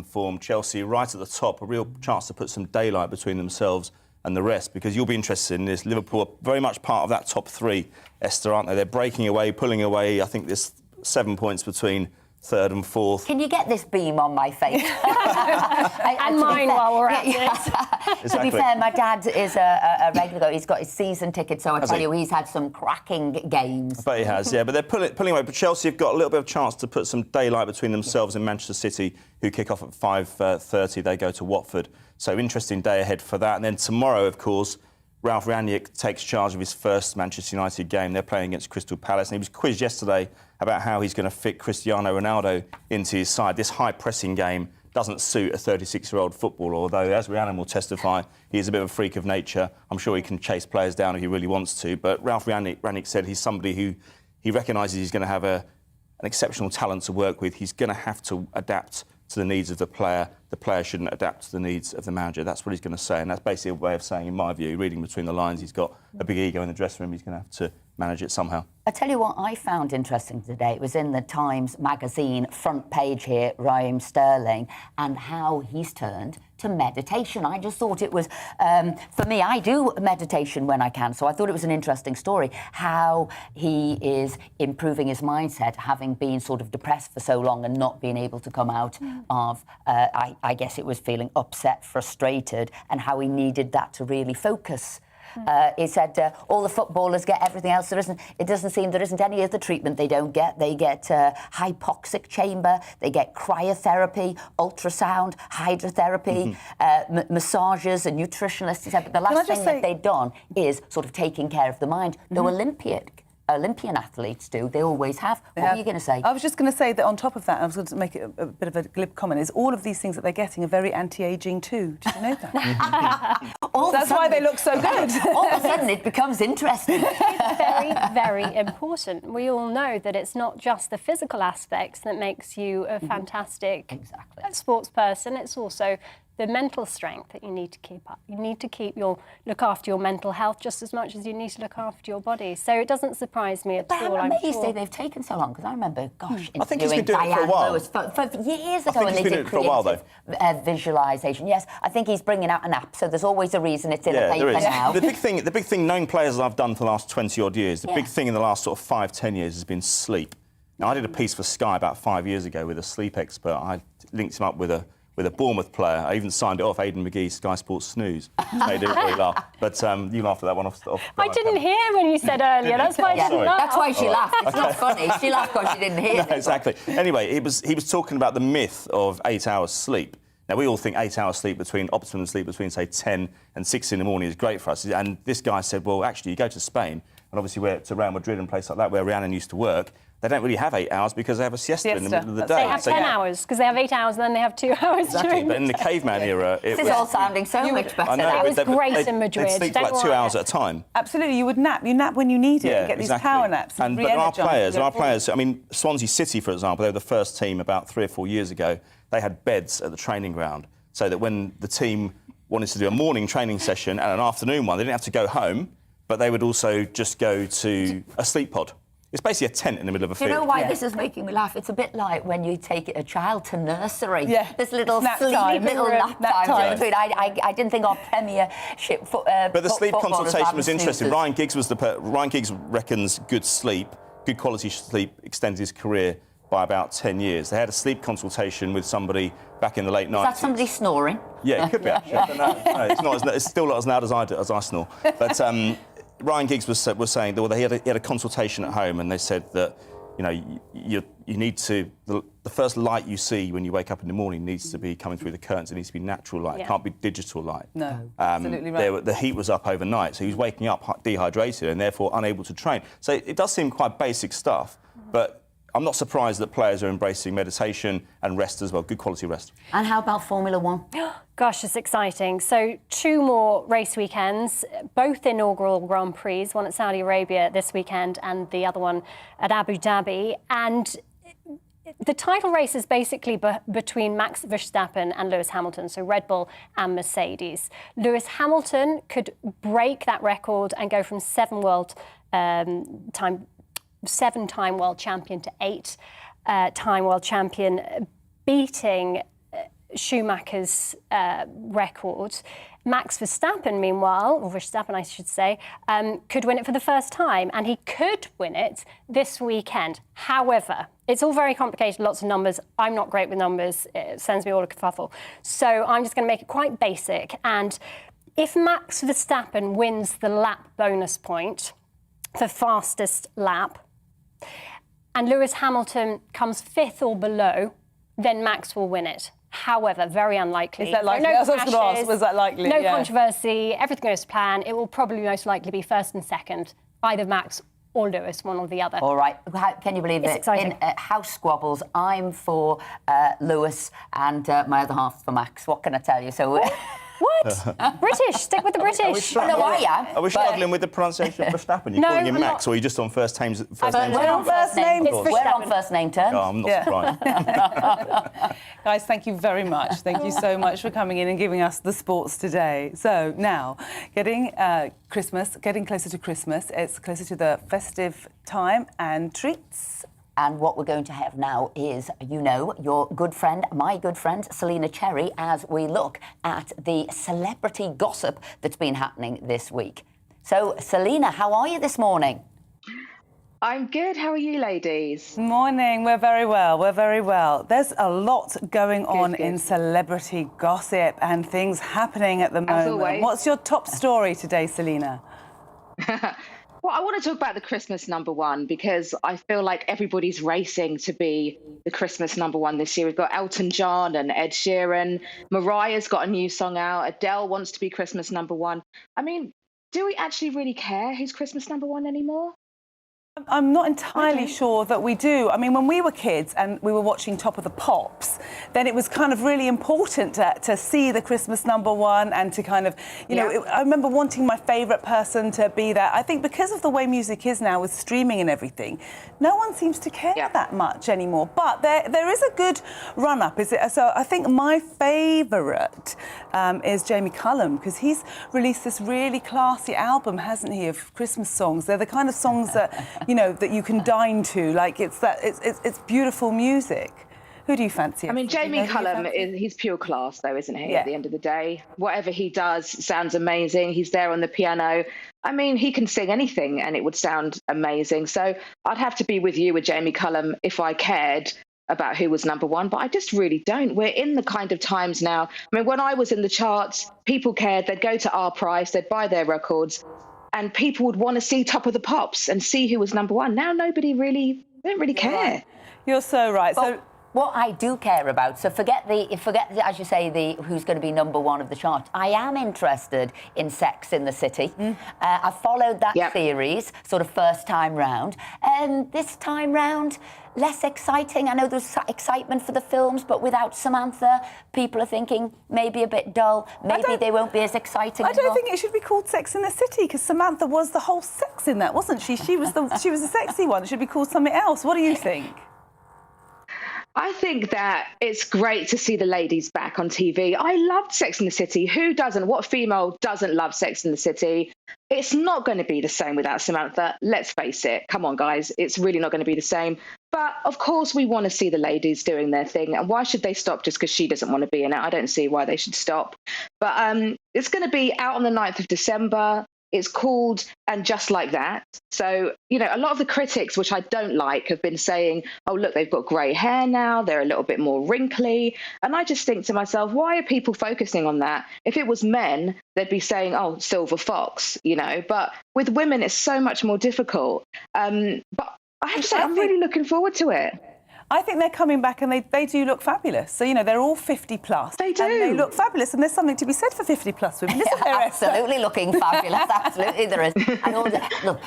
form. Chelsea right at the top, a real chance to put some daylight between themselves and the rest, because you'll be interested in this. Liverpool are very much part of that top three, Esther, aren't they? They're breaking away, pulling away. I think there's 7 points between third and fourth. Can you get this beam on my face? And mine while we're at it. To be fair, my dad is a regular. He's got his season ticket, so I tell you, he's had some cracking games. I bet he has, yeah. But they're pulling away. But Chelsea have got a little bit of chance to put some daylight between themselves and Manchester City, who kick off at 5:30. They go to Watford. So interesting day ahead for that. And then tomorrow, of course, Ralph Rangnick takes charge of his first Manchester United game. They're playing against Crystal Palace. And he was quizzed yesterday about how he's going to fit Cristiano Ronaldo into his side. This high-pressing game doesn't suit a 36-year-old footballer, although, as Rhiannon will testify, he is a bit of a freak of nature. I'm sure he can chase players down if he really wants to. But Ralph Rangnick said he's somebody who he recognises he's going to have an exceptional talent to work with. He's going to have to adapt to the needs of the player. The player shouldn't adapt to the needs of the manager. That's what he's going to say, and that's basically a way of saying, in my view, reading between the lines, he's got a big ego in the dressing room. He's going to have to manage it somehow. I tell you what I found interesting today. It was in the Times magazine front page here, Raheem Sterling, and how he's turned to meditation. I just thought it was, for me, I do meditation when I can, so I thought it was an interesting story, how he is improving his mindset, having been sort of depressed for so long and not being able to come out of, I guess it was feeling upset, frustrated, and how he needed that to really focus. He said all the footballers get everything else. It doesn't seem there isn't any other treatment they don't get. They get hypoxic chamber, they get cryotherapy, ultrasound, hydrotherapy, massages and nutritionists. He said, but the last thing that they've done is sort of taking care of the mind. No Olympian athletes do. They always have. What were you going to say? I was just going to say that on top of that, I was going to make it a bit of a glib comment, is all of these things that they're getting are very anti-ageing too. Did you know that? That's why they look so good. All of a sudden it becomes interesting. It's very, very important. We all know that it's not just the physical aspects that makes you a fantastic sports person. It's also the mental strength that you need to keep up. You need to look after your mental health just as much as you need to look after your body. So it doesn't surprise me at all. I'm amazed they've taken so long, because I remember, gosh, I think he's been doing it for a while. For years ago, and they did creative visualisation. Yes, I think he's bringing out an app, so there's always a reason it's in a paper now. The big thing, known players that I've done for the last 20-odd years, the big thing in the last sort of 5-10 years has been sleep. Now, I did a piece for Sky about 5 years ago with a sleep expert. I linked him up with a Bournemouth player. I even signed it off, Aidan McGee, Sky Sports Snooze. Made everybody laugh. But you laughed at that one off. I didn't hear when you said earlier. That's why I didn't laugh. That's why she laughed. It's not funny. She laughed because she didn't hear. No, exactly. Anyway, he was talking about the myth of 8 hours sleep. Now, we all think 8 hours sleep optimum sleep between, say, 10 and 6 in the morning is great for us. And this guy said, well, actually, you go to Spain, and obviously we're to Real Madrid and places like that where Rhiannon used to work, they don't really have 8 hours because they have a siesta in the middle of the day. They have 10 hours because they have 8 hours and then they have 2 hours during but in the caveman era... This is all sounding so much better. That was great in Madrid. They'd sleep for like 2 hours at a time. Absolutely, you would nap. You nap when you need it. You get these power naps. But our players, I mean, Swansea City, for example, they were the first team about 3 or 4 years ago. They had beds at the training ground so that when the team wanted to do a morning training session and an afternoon one, they didn't have to go home, but they would also just go to a sleep pod. It's basically a tent in the middle of a field. Do you know why this is making me laugh? It's a bit like when you take a child to nursery. Yeah. This little nap sleepy time. little nap time. I didn't think our Premiership but the sleep consultation was interesting. Ryan Giggs reckons good quality sleep extends his career by about 10 years. They had a sleep consultation with somebody back in the late 90s. Is that somebody snoring? Yeah, it could be, actually. No, it's still not as loud as I snore. But Ryan Giggs was saying that he had a consultation at home, and they said that you need to the first light you see when you wake up in the morning needs to be coming through the curtains. It needs to be natural light. It can't be digital light. No, absolutely right. The heat was up overnight, so he was waking up dehydrated and therefore unable to train. So it does seem quite basic stuff, but I'm not surprised that players are embracing meditation and rest as well, good quality rest. And how about Formula One? Gosh, it's exciting. So 2 more race weekends, both inaugural Grand Prix, one at Saudi Arabia this weekend and the other one at Abu Dhabi. And the title race is basically between Max Verstappen and Lewis Hamilton, so Red Bull and Mercedes. Lewis Hamilton could break that record and go from 7-time world champion to 8-time world champion, beating Schumacher's record. Max Verstappen, meanwhile, or Verstappen, I should say, could win it for the first time, and he could win it this weekend. However, it's all very complicated, lots of numbers. I'm not great with numbers. It sends me all a kerfuffle. So I'm just going to make it quite basic. And if Max Verstappen wins the lap bonus point for fastest lap, and Lewis Hamilton comes 5th or below, then Max will win it. However, very unlikely. Is that likely? I was going to ask, was that likely? No controversy, everything goes to plan. It will probably most likely be 1st and 2nd, either Max or Lewis, one or the other. All right. Can you believe It's it? exciting. In house squabbles, I'm for Lewis and my other half for Max. What can I tell you? So. What? British. Stick with the British. I am. Are we struggling with the pronunciation of Verstappen? You're No, calling him I'm Max, not. or are you just on first names? We're on first name. We're on first name terms. Oh, I'm not surprised. Guys, thank you very much. Thank you so much for coming in and giving us the sports today. So now, getting closer to Christmas, it's closer to the festive time and treats. And what we're going to have now is, your good friend, my good friend, Selena Cherry, as we look at the celebrity gossip that's been happening this week. So, Selena, how are you this morning? I'm good. How are you, ladies? Morning. We're very well. We're very well. There's a lot going on in celebrity gossip and things happening at the moment. As always. What's your top story today, Selena? Well, I want to talk about the Christmas #1 because I feel like everybody's racing to be the Christmas #1 this year. We've got Elton John and Ed Sheeran. Mariah's got a new song out. Adele wants to be Christmas #1. I mean, do we actually really care who's Christmas #1 anymore? I'm not entirely sure that we do. I mean, when we were kids and we were watching Top of the Pops, then it was kind of really important to see the Christmas #1 and to kind of, I remember wanting my favourite person to be there. I think because of the way music is now with streaming and everything, no one seems to care that much anymore. But there is a good run-up, is it? So I think my favourite is Jamie Cullum, because he's released this really classy album, hasn't he, of Christmas songs. They're the kind of songs that that you can dine to. Like it's beautiful music. Who do you fancy? I mean, Jamie Cullum he's pure class, though, isn't he? Yeah. At the end of the day, whatever he does sounds amazing. He's there on the piano. I mean, he can sing anything, and it would sound amazing. So I'd have to be with you with Jamie Cullum if I cared about who was #1, but I just really don't. We're in the kind of times now. I mean, when I was in the charts, people cared. They'd go to Our Price, they'd buy their records, and people would want to see Top of the Pops and see who was #1. Now nobody really, they don't really care. Right. You're so right. So what I do care about, so forget as you say, the who's going to be #1 of the chart. I am interested in Sex in the City. I followed that series sort of first time round, and this time round, less exciting. I know there's excitement for the films, but without Samantha, people are thinking maybe a bit dull. Maybe they won't be as exciting. I don't think it should be called Sex in the City, because Samantha was the whole sex in that, wasn't she? She was the sexy one. It should be called something else. What do you think? I think that it's great to see the ladies back on TV. I loved Sex in the City. Who doesn't? What female doesn't love Sex in the City? It's not going to be the same without Samantha. Let's face it. Come on, guys. It's really not going to be the same. But, of course, we want to see the ladies doing their thing. And why should they stop just because she doesn't want to be in it? I don't see why they should stop. But it's going to be out on the 9th of December. It's called And Just Like That. So, a lot of the critics, which I don't like, have been saying, oh, look, they've got grey hair now. They're a little bit more wrinkly. And I just think to myself, why are people focusing on that? If it was men, they'd be saying, oh, Silver Fox, But with women, it's so much more difficult. But I have to say, I'm really looking forward to it. I think they're coming back and they do look fabulous. So, they're all 50 plus. They do. And they look fabulous. And there's something to be said for 50 plus women, isn't there? Absolutely looking fabulous. Absolutely there is.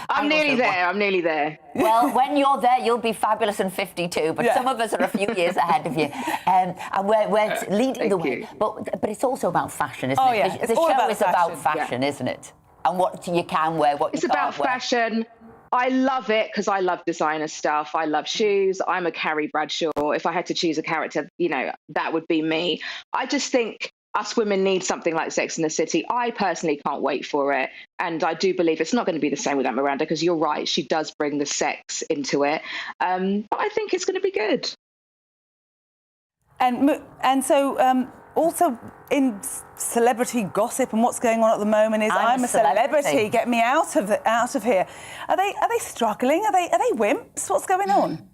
I'm nearly there. Well, when you're there, you'll be fabulous and 52. But some of us are a few years ahead of you. And we're leading the way. But it's also about fashion, isn't it? Yeah. The show is about fashion, isn't it? And what you can wear, what you can't wear. It's about fashion. I love it because I love designer stuff. I love shoes. I'm a Carrie Bradshaw. If I had to choose a character, that would be me. I just think us women need something like Sex in the City. I personally can't wait for it. And I do believe it's not going to be the same without Miranda, because you're right. She does bring the sex into it. But I think it's going to be good. And so... also in celebrity gossip and what's going on at the moment is I'm a celebrity. Get me out of here. Are they struggling? Are they wimps? What's going on?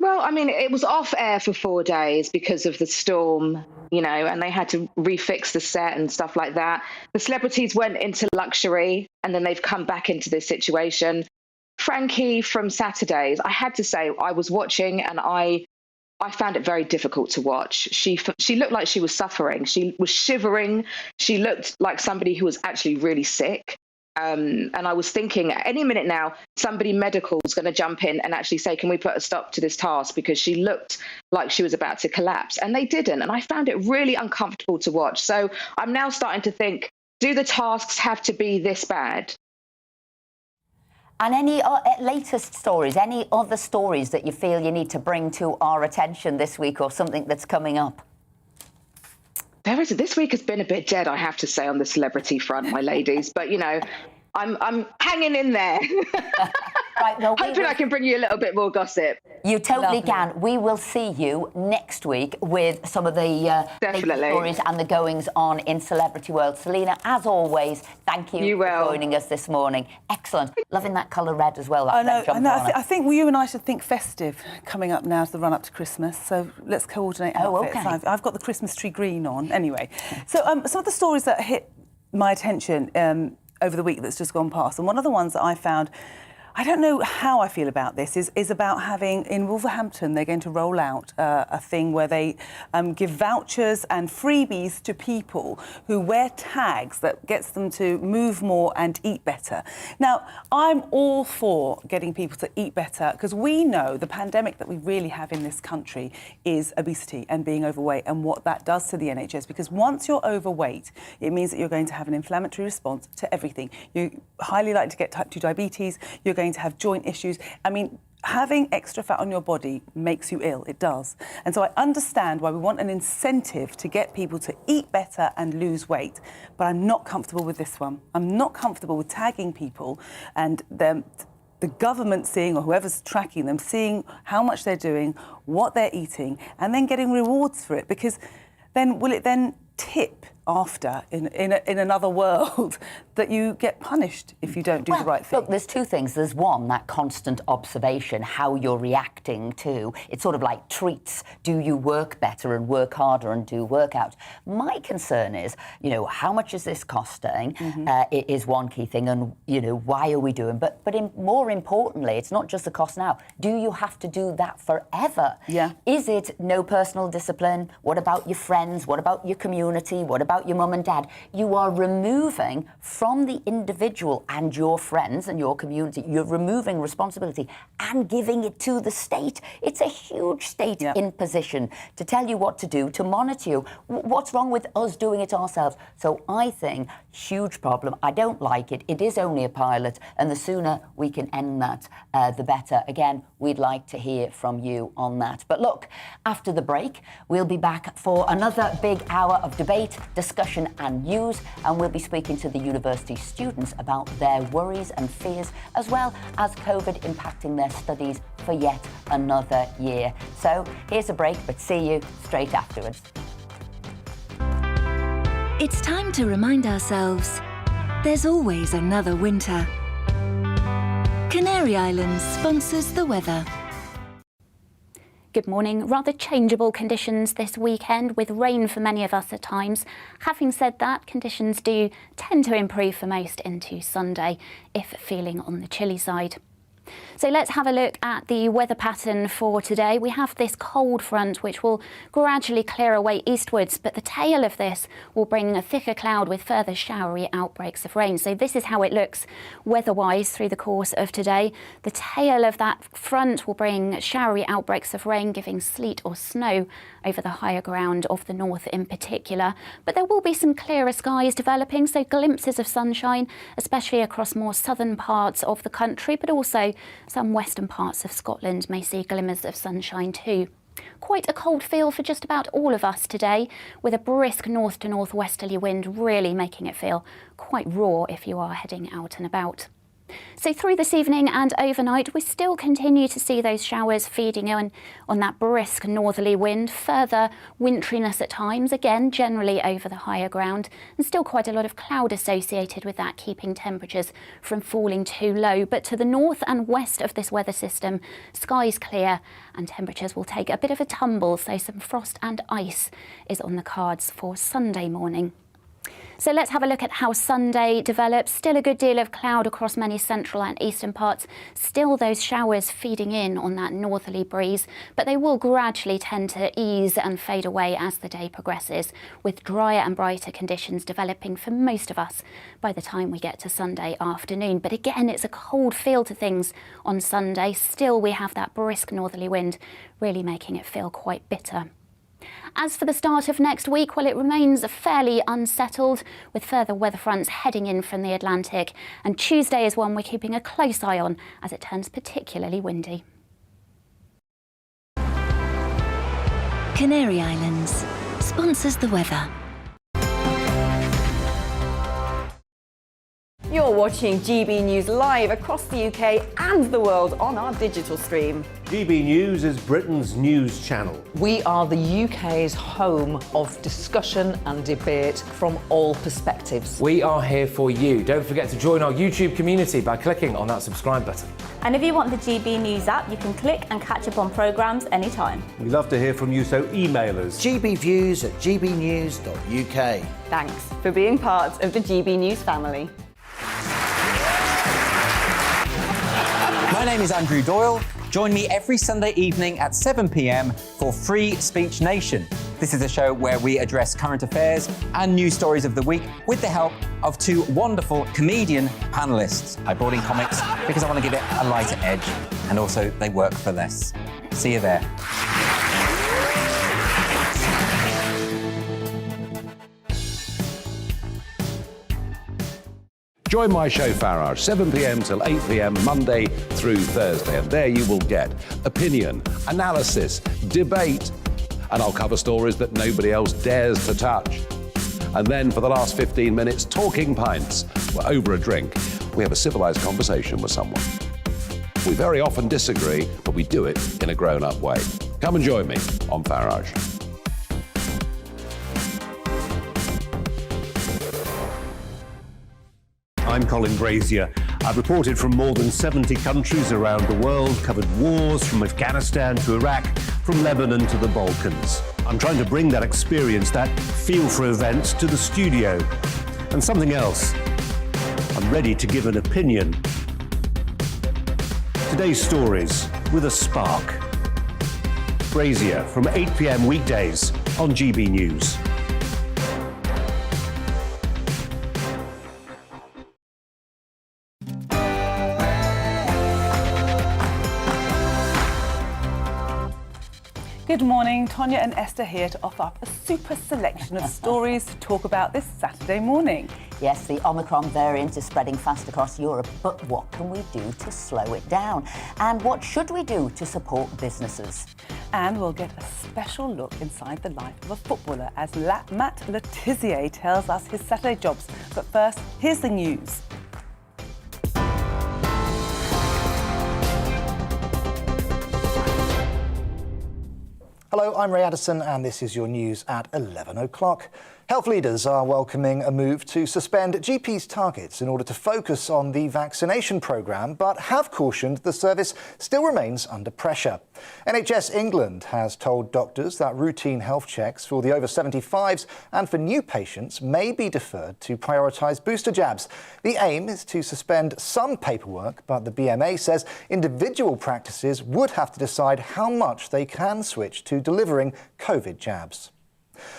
Well, I mean, it was off air for 4 days because of the storm, and they had to refix the set and stuff like that. The celebrities went into luxury and then they've come back into this situation. Frankie from Saturdays, I had to say, I was watching and I found it very difficult to watch. She looked like she was suffering. She was shivering. She looked like somebody who was actually really sick. And I was thinking, any minute now, somebody medical is going to jump in and actually say, can we put a stop to this task? Because she looked like she was about to collapse. And they didn't. And I found it really uncomfortable to watch. So I'm now starting to think, do the tasks have to be this bad? And any latest stories, any other stories that you feel you need to bring to our attention this week, or something that's coming up? This week has been a bit dead, I have to say, on the celebrity front, my ladies. But, you know, I'm hanging in there. Right, well, hoping I can bring you a little bit more gossip. You totally can. We will see you next week with some of the latest stories and the goings on in celebrity world. Selena, as always, thank you for joining us this morning. Excellent. Loving that colour red as well. I know. I think you and I should think festive coming up now to the run-up to Christmas. So let's coordinate outfits. Okay. I've got the Christmas tree green on. Anyway, so some of the stories that hit my attention over the week that's just gone past, and one of the ones that I found, I don't know how I feel about this, is about having, in Wolverhampton, they're going to roll out a thing where they give vouchers and freebies to people who wear tags that gets them to move more and eat better. Now, I'm all for getting people to eat better, because we know the pandemic that we really have in this country is obesity and being overweight, and what that does to the NHS, because once you're overweight, it means that you're going to have an inflammatory response to everything. You're highly likely to get type 2 diabetes, you're going to have joint issues. I mean, having extra fat on your body makes you ill. It does. And so I understand why we want an incentive to get people to eat better and lose weight. But I'm not comfortable with this one. I'm not comfortable with tagging people and the government seeing, or whoever's tracking them, seeing how much they're doing, what they're eating, and then getting rewards for it. Because then will it then tip after in another world that you get punished if you don't do the right thing? Look, there's two things. There's one, that constant observation, how you're reacting to. It's sort of like treats. Do you work better and work harder and do workout? My concern is, you know, how much is this costing? It is one key thing, and, you know, why are we doing? But more importantly, it's not just the cost now. Do you have to do that forever? Yeah. Is it no personal discipline? What about your friends? What about your community? What about your mum and dad? You are removing from the individual and your friends and your community, you're removing responsibility and giving it to the state. It's a huge state imposition to tell you what to do, to monitor you. What's wrong with us doing it ourselves? So I think, huge problem. I don't like it. It is only a pilot, and the sooner we can end that, the better. Again, we'd like to hear from you on that. But look, after the break, we'll be back for another big hour of debate, discussion and news, and we'll be speaking to the university students about their worries and fears, as well as COVID impacting their studies for yet another year. So here's a break, but see you straight afterwards. It's time to remind ourselves there's always another winter. Canary Islands sponsors the weather. Good morning. Rather changeable conditions this weekend, with rain for many of us at times. Having said that, conditions do tend to improve for most into Sunday, if feeling on the chilly side. So let's have a look at the weather pattern for today. We have this cold front which will gradually clear away eastwards, but the tail of this will bring a thicker cloud with further showery outbreaks of rain. So this is how it looks weather-wise through the course of today. The tail of that front will bring showery outbreaks of rain, giving sleet or snow over the higher ground of the north in particular. But there will be some clearer skies developing, so glimpses of sunshine, especially across more southern parts of the country, but also some western parts of Scotland may see glimmers of sunshine too. Quite a cold feel for just about all of us today, with a brisk north to northwesterly wind really making it feel quite raw if you are heading out and about. So through this evening and overnight, we still continue to see those showers feeding on that brisk northerly wind, further winteriness at times, again generally over the higher ground, and still quite a lot of cloud associated with that, keeping temperatures from falling too low. But to the north and west of this weather system, skies clear and temperatures will take a bit of a tumble, so some frost and ice is on the cards for Sunday morning. So let's have a look at how Sunday develops. Still a good deal of cloud across many central and eastern parts. Still those showers feeding in on that northerly breeze, but they will gradually tend to ease and fade away as the day progresses, with drier and brighter conditions developing for most of us by the time we get to Sunday afternoon. But again, it's a cold feel to things on Sunday. Still, we have that brisk northerly wind, really making it feel quite bitter. As for the start of next week, well, it remains fairly unsettled, with further weather fronts heading in from the Atlantic. And Tuesday is one we're keeping a close eye on as it turns particularly windy. Canary Islands sponsors the weather. You're watching GB News live across the UK and the world on our digital stream. GB News is Britain's news channel. We are the UK's home of discussion and debate from all perspectives. We are here for you. Don't forget to join our YouTube community by clicking on that subscribe button. And if you want the GB News app, you can click and catch up on programmes anytime. We love to hear from you, so email us. gbviews@gbnews.uk. Thanks for being part of the GB News family. My name is Andrew Doyle. Join me every Sunday evening at 7 p.m. for Free Speech Nation. This is a show where we address current affairs and news stories of the week with the help of two wonderful comedian panellists. I brought in comics because I want to give it a lighter edge, and also they work for less. See you there. Join my show Farage, 7 p.m. till 8 p.m. Monday through Thursday. And there you will get opinion, analysis, debate, and I'll cover stories that nobody else dares to touch. And then for the last 15 minutes, talking pints. We're over a drink. We have a civilized conversation with someone. We very often disagree, but we do it in a grown-up way. Come and join me on Farage. I'm Colin Brazier. I've reported from more than 70 countries around the world, covered wars from Afghanistan to Iraq, from Lebanon to the Balkans. I'm trying to bring that experience, that feel for events, to the studio. And something else, I'm ready to give an opinion. Today's stories with a spark. Brazier from 8 p.m. weekdays on GB News. Good morning, Tonya and Esther here to offer up a super selection of stories to talk about this Saturday morning. Yes, the Omicron variant is spreading fast across Europe, but what can we do to slow it down? And what should we do to support businesses? And we'll get a special look inside the life of a footballer as Matt Le Tissier tells us his Saturday jobs. But first, here's the news. Hello, I'm Ray Addison and this is your news at 11 o'clock. Health leaders are welcoming a move to suspend GPs' targets in order to focus on the vaccination programme, but have cautioned the service still remains under pressure. NHS England has told doctors that routine health checks for the over 75s and for new patients may be deferred to prioritise booster jabs. The aim is to suspend some paperwork, but the BMA says individual practices would have to decide how much they can switch to delivering COVID jabs.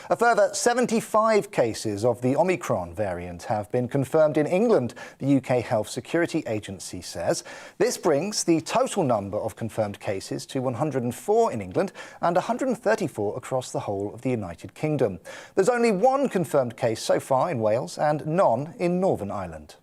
A further 75 cases of the Omicron variant have been confirmed in England, the UK Health Security Agency says. This brings the total number of confirmed cases to 104 in England and 134 across the whole of the United Kingdom. There's only one confirmed case so far in Wales and none in Northern Ireland.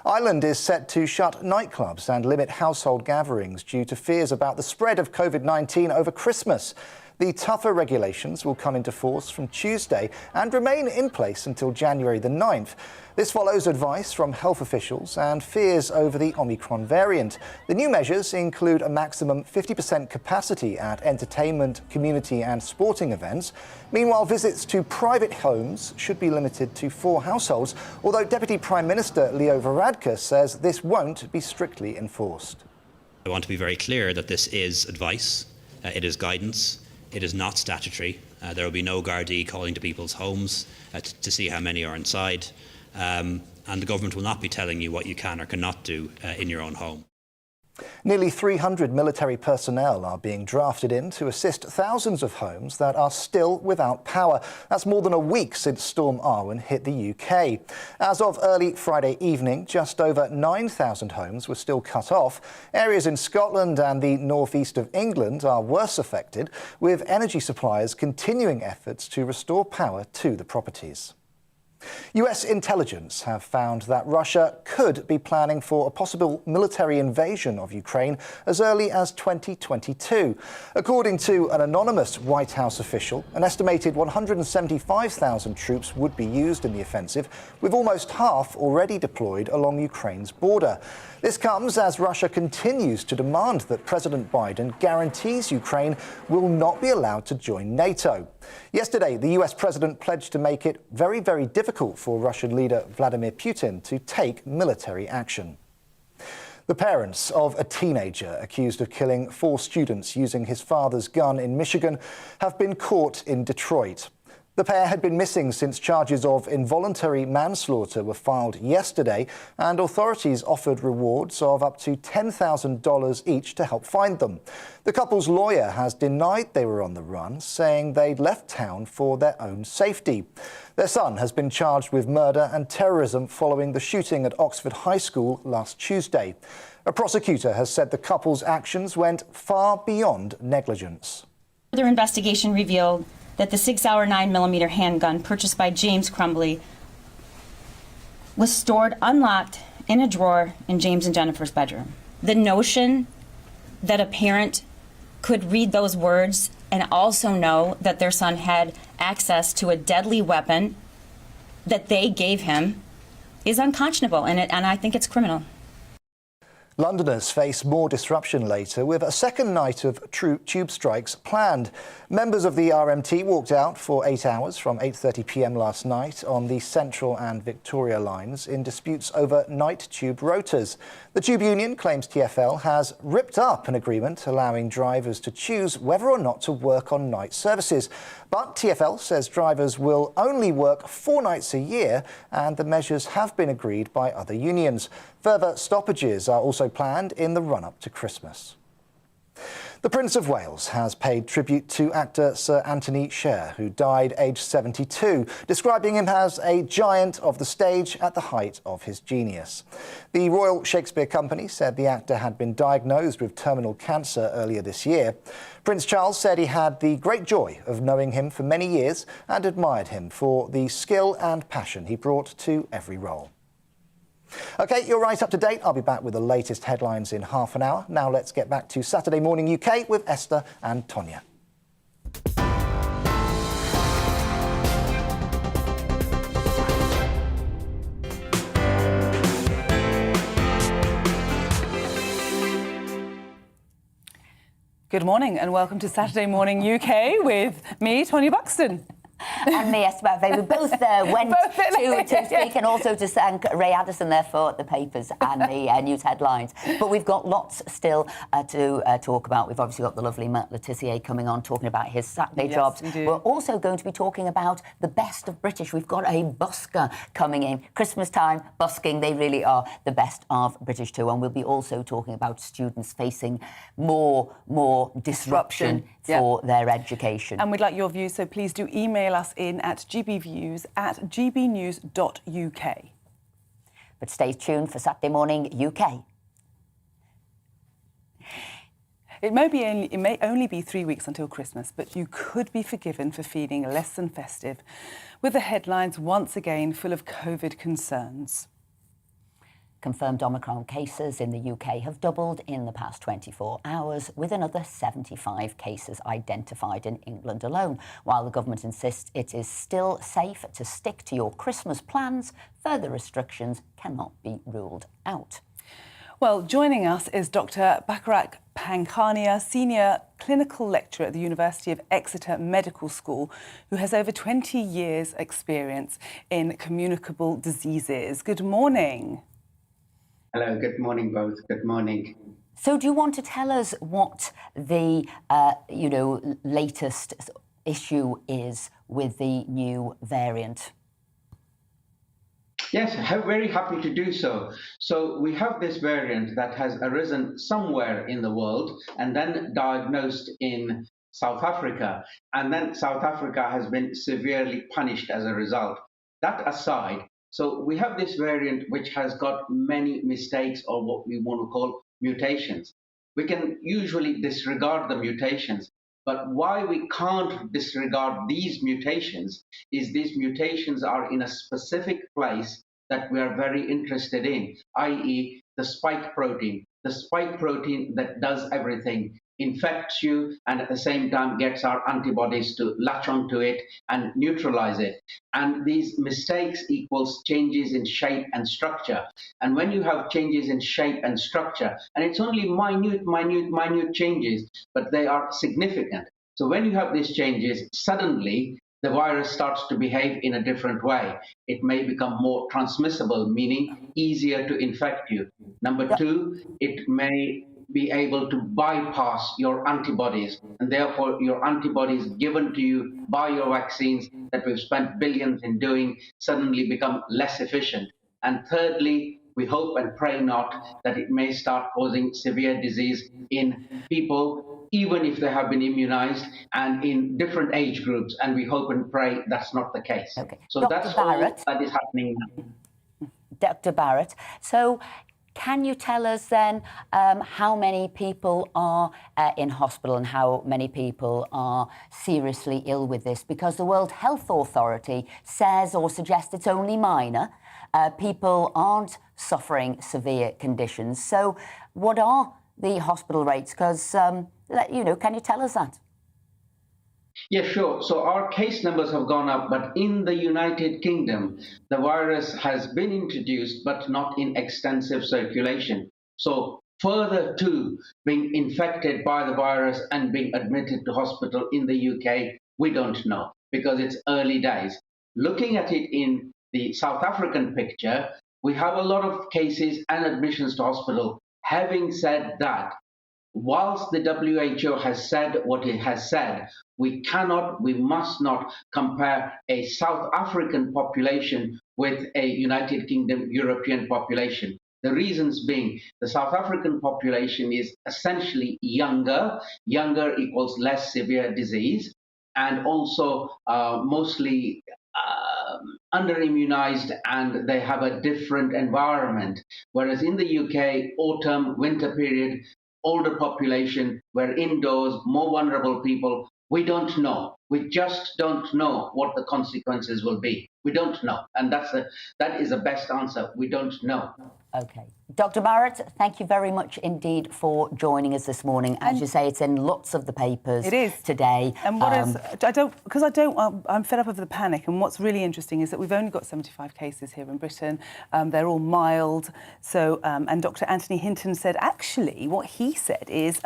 Ireland is set to shut nightclubs and limit household gatherings due to fears about the spread of COVID-19 over Christmas. The tougher regulations will come into force from Tuesday and remain in place until January the 9th. This follows advice from health officials and fears over the Omicron variant. The new measures include a maximum 50% capacity at entertainment, community and sporting events. Meanwhile, visits to private homes should be limited to 4 households, although Deputy Prime Minister Leo Varadkar says this won't be strictly enforced. I want to be very clear that this is advice, it is guidance. It is not statutory. There will be no Gardaí calling to people's homes to see how many are inside. And the government will not be telling you what you can or cannot do in your own home. Nearly 300 military personnel are being drafted in to assist thousands of homes that are still without power. That's more than a week since Storm Arwen hit the UK. As of early Friday evening, just over 9,000 homes were still cut off. Areas in Scotland and the northeast of England are worse affected, with energy suppliers continuing efforts to restore power to the properties. US intelligence have found that Russia could be planning for a possible military invasion of Ukraine as early as 2022. According to an anonymous White House official, an estimated 175,000 troops would be used in the offensive, with almost half already deployed along Ukraine's border. This comes as Russia continues to demand that President Biden guarantees Ukraine will not be allowed to join NATO. Yesterday, the US president pledged to make it very, very difficult for Russian leader Vladimir Putin to take military action. The parents of a teenager accused of killing 4 students using his father's gun in Michigan have been caught in Detroit. The pair had been missing since charges of involuntary manslaughter were filed yesterday, and authorities offered rewards of up to $10,000 each to help find them. The couple's lawyer has denied they were on the run, saying they'd left town for their own safety. Their son has been charged with murder and terrorism following the shooting at Oxford High School last Tuesday. A prosecutor has said the couple's actions went far beyond negligence. Further investigation revealed that the 6-hour 9mm handgun purchased by James Crumbley was stored unlocked in a drawer in James and Jennifer's bedroom. The notion that a parent could read those words and also know that their son had access to a deadly weapon that they gave him is unconscionable, and I think it's criminal. Londoners face more disruption later, with a second night of tube strikes planned. Members of the RMT walked out for 8 hours from 8:30 p.m. last night on the Central and Victoria lines in disputes over night tube rotors. The tube union claims TfL has ripped up an agreement allowing drivers to choose whether or not to work on night services. But TfL says drivers will only work 4 nights a year, and the measures have been agreed by other unions. Further stoppages are also planned in the run-up to Christmas. The Prince of Wales has paid tribute to actor Sir Anthony Sher, who died aged 72, describing him as a giant of the stage at the height of his genius. The Royal Shakespeare Company said the actor had been diagnosed with terminal cancer earlier this year. Prince Charles said he had the great joy of knowing him for many years and admired him for the skill and passion he brought to every role. OK, you're right up to date. I'll be back with the latest headlines in half an hour. Now let's get back to Saturday Morning UK with Esther and Tonya. Good morning and welcome to Saturday Morning UK with me, Tonya Buxton. And me, Esther Barvey. We both went to speak and also to thank Ray Addison there for the papers and the news headlines. But we've got lots still to talk about. We've obviously got the lovely Matt Le Tissier coming on, talking about his Saturday jobs. Indeed. We're also going to be talking about the best of British. We've got a busker coming in. Christmas time, busking, they really are the best of British too. And we'll be also talking about students facing more disruption for their education. And we'd like your views, so please do email us in at gbviews@gbnews.uk. But stay tuned for Saturday Morning UK. It may only be 3 weeks until Christmas, but you could be forgiven for feeling less than festive, with the headlines once again full of COVID concerns. Confirmed Omicron cases in the UK have doubled in the past 24 hours, with another 75 cases identified in England alone. While the government insists it is still safe to stick to your Christmas plans, further restrictions cannot be ruled out. Well, joining us is Dr. Bakarak Pankhania, Senior Clinical Lecturer at the University of Exeter Medical School, who has over 20 years' experience in communicable diseases. Good morning. Hello, good morning both. Good morning. So do you want to tell us what the, latest issue is with the new variant? Yes, very happy to do so. So we have this variant that has arisen somewhere in the world and then diagnosed in South Africa. And then South Africa has been severely punished as a result. That aside, so we have this variant which has got many mistakes, or what we want to call mutations. We can usually disregard the mutations, but why we can't disregard these mutations is these mutations are in a specific place that we are very interested in, i.e. the spike protein that does everything, infects you, and at the same time gets our antibodies to latch onto it and neutralize it. And these mistakes equals changes in shape and structure. And when you have changes in shape and structure, and it's only minute changes, but they are significant. So when you have these changes, suddenly the virus starts to behave in a different way. It may become more transmissible, meaning easier to infect you. Number two, it may be able to bypass your antibodies, and therefore your antibodies given to you by your vaccines that we've spent billions in doing suddenly become less efficient. And thirdly, we hope and pray not that it may start causing severe disease in people, even if they have been immunized, and in different age groups, and we hope and pray that's not the case. Okay. So Dr. that's Barrett, all that is happening now. Dr. Barrett, so can you tell us then how many people are in hospital and how many people are seriously ill with this? Because the World Health Authority says or suggests it's only minor. People aren't suffering severe conditions. So what are the hospital rates? Because, can you tell us that? Yeah, sure. So our case numbers have gone up, but in the United Kingdom, the virus has been introduced, but not in extensive circulation. So further to being infected by the virus and being admitted to hospital in the UK, we don't know because it's early days. Looking at it in the South African picture, we have a lot of cases and admissions to hospital. Having said that, whilst the WHO has said what it has said, we must not compare a South African population with a United Kingdom European population. The reasons being, the South African population is essentially younger. Younger equals less severe disease, and also mostly under-immunized, and they have a different environment. Whereas in the UK, autumn, winter period, older population, we're indoors, more vulnerable people. We don't know. We just don't know what the consequences will be. We don't know. And that is the best answer. We don't know. Okay. Dr. Barrett, thank you very much indeed for joining us this morning. As you say, it's in lots of the papers today. And I'm fed up of the panic. And what's really interesting is that we've only got 75 cases here in Britain. They're all mild. So, and Dr. Anthony Hinton said, actually, what he said is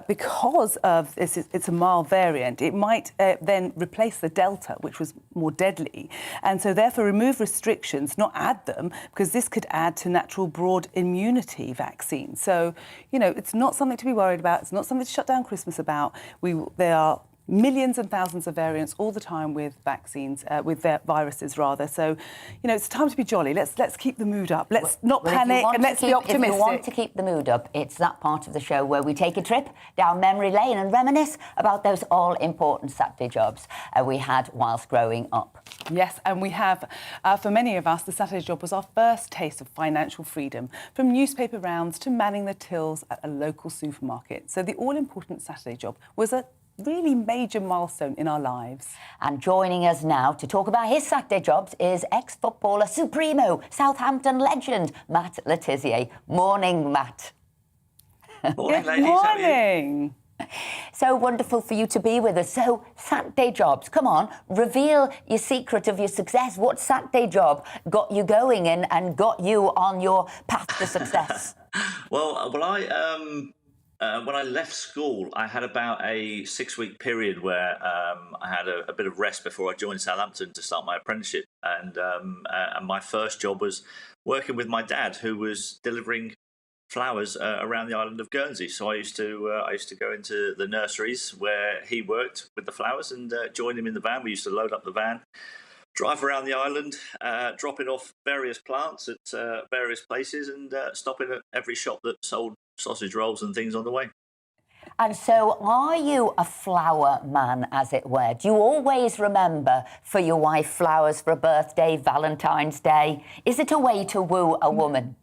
because of this, it's a mild variant, it might then replace the Delta, which was more deadly. And so therefore remove restrictions, not add them, because this could add to natural broad immunity vaccines. So, it's not something to be worried about. It's not something to shut down Christmas about. There are millions and thousands of variants all the time with vaccines, with their viruses rather. So, it's time to be jolly. Let's keep the mood up. Let's not panic and let's be optimistic. If you want to keep the mood up, it's that part of the show where we take a trip down memory lane and reminisce about those all-important Saturday jobs we had whilst growing up. Yes, and we have, for many of us, the Saturday job was our first taste of financial freedom, from newspaper rounds to manning the tills at a local supermarket. So the all-important Saturday job was a really major milestone in our lives. And joining us now to talk about his Saturday jobs is ex-footballer supremo, Southampton legend, Matt Le Tissier. Morning, Matt. Morning, ladies. Morning. So wonderful for you to be with us. So, Saturday jobs, come on, reveal your secret of your success. What Saturday job got you going and got you on your path to success? Well, when I left school, I had about a 6-week period where I had a bit of rest before I joined Southampton to start my apprenticeship. And my first job was working with my dad, who was delivering flowers around the island of Guernsey. So I used to go into the nurseries where he worked with the flowers and join him in the van. We used to load up the van, drive around the island, dropping off various plants at various places, and stopping at every shop that sold sausage rolls and things on the way. And so are you a flower man, as it were? Do you always remember for your wife flowers for a birthday, Valentine's Day? Is it a way to woo a woman?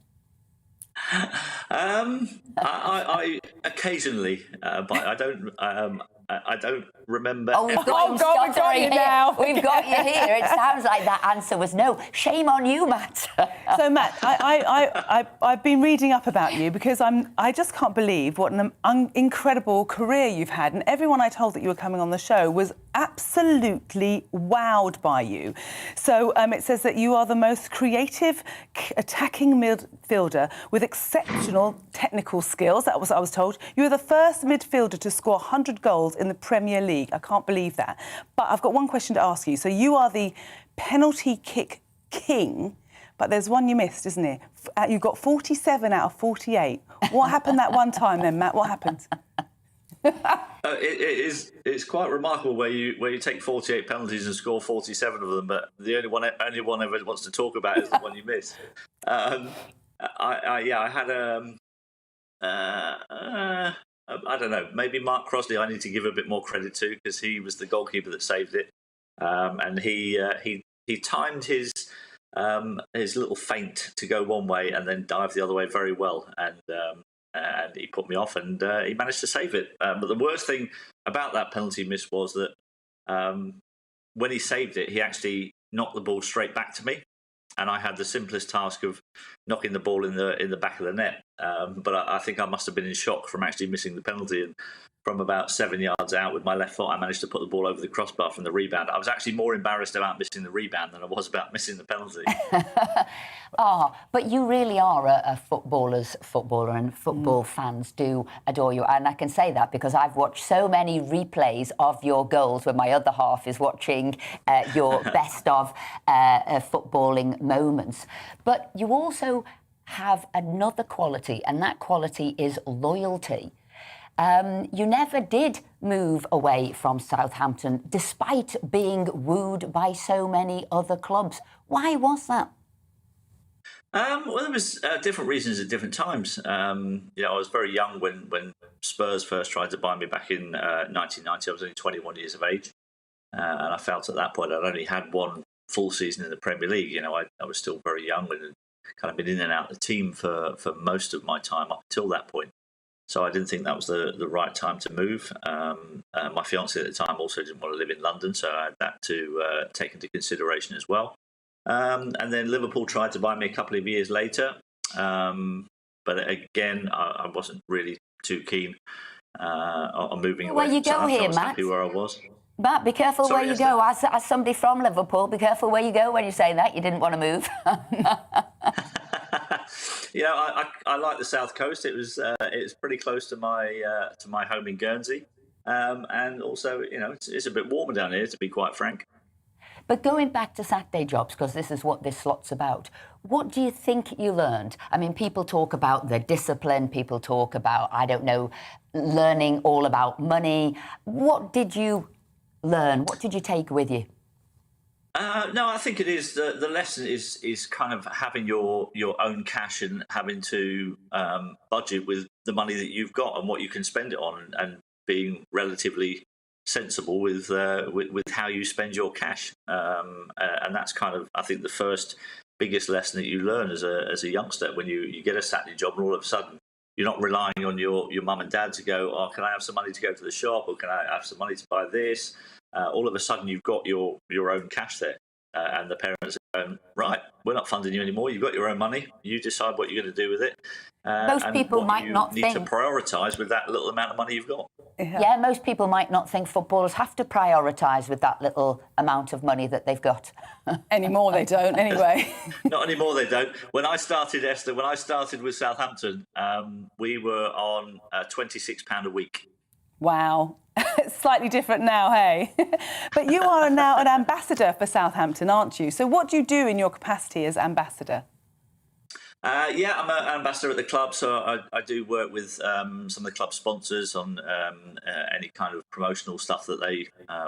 I occasionally, but I don't. I don't remember. Oh, we've got you now. We've got you here. It sounds like that answer was no. Shame on you, Matt. So, Matt, I've been reading up about you because I just can't believe what an incredible career you've had. And everyone I told that you were coming on the show was absolutely wowed by you. So it says that you are the most creative attacking midfielder with exceptional technical skills. That was what I was told. You were the first midfielder to score 100 goals in the Premier League. I can't believe that. But I've got one question to ask you. So you are the penalty kick king, but there's one you missed, isn't it? You got 47 out of 48. What happened that one time then, Matt? What happened? It's quite remarkable where you take 48 penalties and score 47 of them, but the only one everyone wants to talk about is the one you miss. I had I don't know, maybe Mark Crossley I need to give a bit more credit to, because he was the goalkeeper that saved it, and he timed his little feint to go one way and then dive the other way very well, and he put me off, and he managed to save it. But the worst thing about that penalty miss was that when he saved it, he actually knocked the ball straight back to me, and I had the simplest task of knocking the ball in the back of the net. But I think I must have been in shock from actually missing the penalty. And from about 7 yards out with my left foot, I managed to put the ball over the crossbar from the rebound. I was actually more embarrassed about missing the rebound than I was about missing the penalty. But you really are a footballer, and football fans do adore you. And I can say that because I've watched so many replays of your goals when my other half is watching your best of footballing moments. But you also have another quality, and that quality is loyalty. You never did move away from Southampton, despite being wooed by so many other clubs. Why was that? Well, there was different reasons at different times. I was very young when Spurs first tried to buy me back in 1990. I was only 21 years of age, and I felt at that point I'd only had one full season in the Premier League. I was still very young and had kind of been in and out of the team for most of my time up until that point. So I didn't think that was the right time to move. My fiancée at the time also didn't want to live in London, so I had that to take into consideration as well. And then Liverpool tried to buy me a couple of years later. But again, I wasn't really too keen on moving away. Where you go here, I was Matt? happy where I was. Matt, be careful where you go. As somebody from Liverpool, be careful where you go when you say that. You didn't want to move. I like the South Coast. It was pretty close to my home in Guernsey, and also it's a bit warmer down here, to be quite frank. But going back to Saturday jobs, because this is what this slot's about, what do you think you learned? I mean, people talk about the discipline, people talk about, I don't know, learning all about money. What did you learn? What did you take with you? No, I think it is the lesson is kind of having your own cash and having to budget with the money that you've got and what you can spend it on, and being relatively sensible with how you spend your cash. And that's kind of, I think, the first biggest lesson that you learn as a youngster when you get a Saturday job, and all of a sudden you're not relying on your mum and dad to go, oh, can I have some money to go to the shop, or can I have some money to buy this? All of a sudden you've got your own cash there, and the parents are going, right, we're not funding you anymore, you've got your own money, you decide what you're going to do with it. Most people might not think... You need to prioritise with that little amount of money you've got. Yeah, most people might not think footballers have to prioritise with that little amount of money that they've got. Anymore they don't, anyway. Not anymore they don't. When I started, Esther, with Southampton, we were on £26 a week. Wow. It's slightly different now, hey? But you are now an ambassador for Southampton, aren't you? So what do you do in your capacity as ambassador? Yeah, I'm an ambassador at the club, so I do work with some of the club sponsors on any kind of promotional stuff that they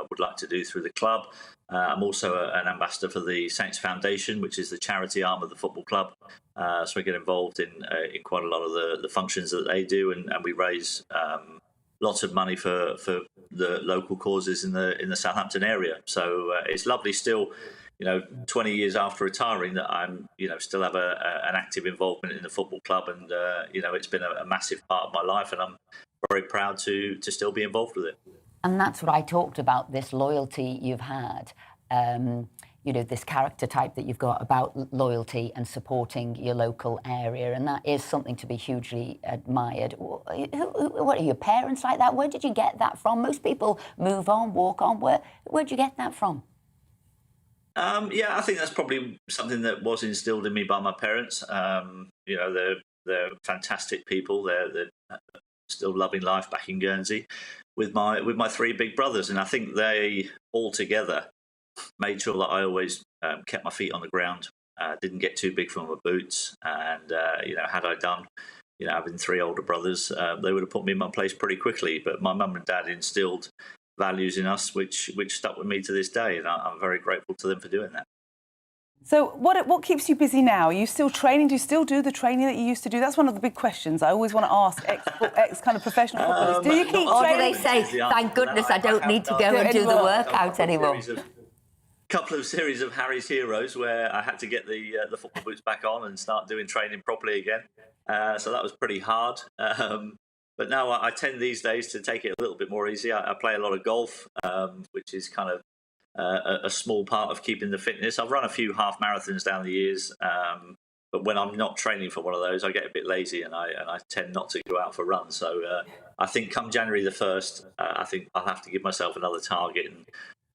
would like to do through the club. I'm also an ambassador for the Saints Foundation, which is the charity arm of the football club. So I get involved in quite a lot of the functions that they do, and we raise lots of money for the local causes in the Southampton area. So it's lovely still, 20 years after retiring, that I'm, still have an active involvement in the football club, and it's been a massive part of my life, and I'm very proud to still be involved with it. And that's what I talked about, this loyalty you've had, this character type that you've got about loyalty and supporting your local area, and that is something to be hugely admired. What are your parents like that? Where did you get that from? Most people move on, walk on. Where'd you get that from? Yeah, I think that's probably something that was instilled in me by my parents. They're fantastic people. They're still loving life back in Guernsey with my three big brothers, and I think they all together made sure that I always kept my feet on the ground, didn't get too big for my boots, and had I done, having three older brothers, they would have put me in my place pretty quickly. But my mum and dad instilled values in us, which stuck with me to this day, and I'm very grateful to them for doing that. So what keeps you busy now? Are you still training? Do you still do the training that you used to do? That's one of the big questions I always want to ask ex kind of professional footballers. Do you keep training? Or do they say, thank goodness I don't need to go and do the workout anymore? Couple of series of Harry's Heroes where I had to get the football boots back on and start doing training properly again. So that was pretty hard. But now I tend these days to take it a little bit more easy. I play a lot of golf, which is kind of a small part of keeping the fitness. I've run a few half marathons down the years, but when I'm not training for one of those, I get a bit lazy and I tend not to go out for runs. So I think come January the 1st, I think I'll have to give myself another target and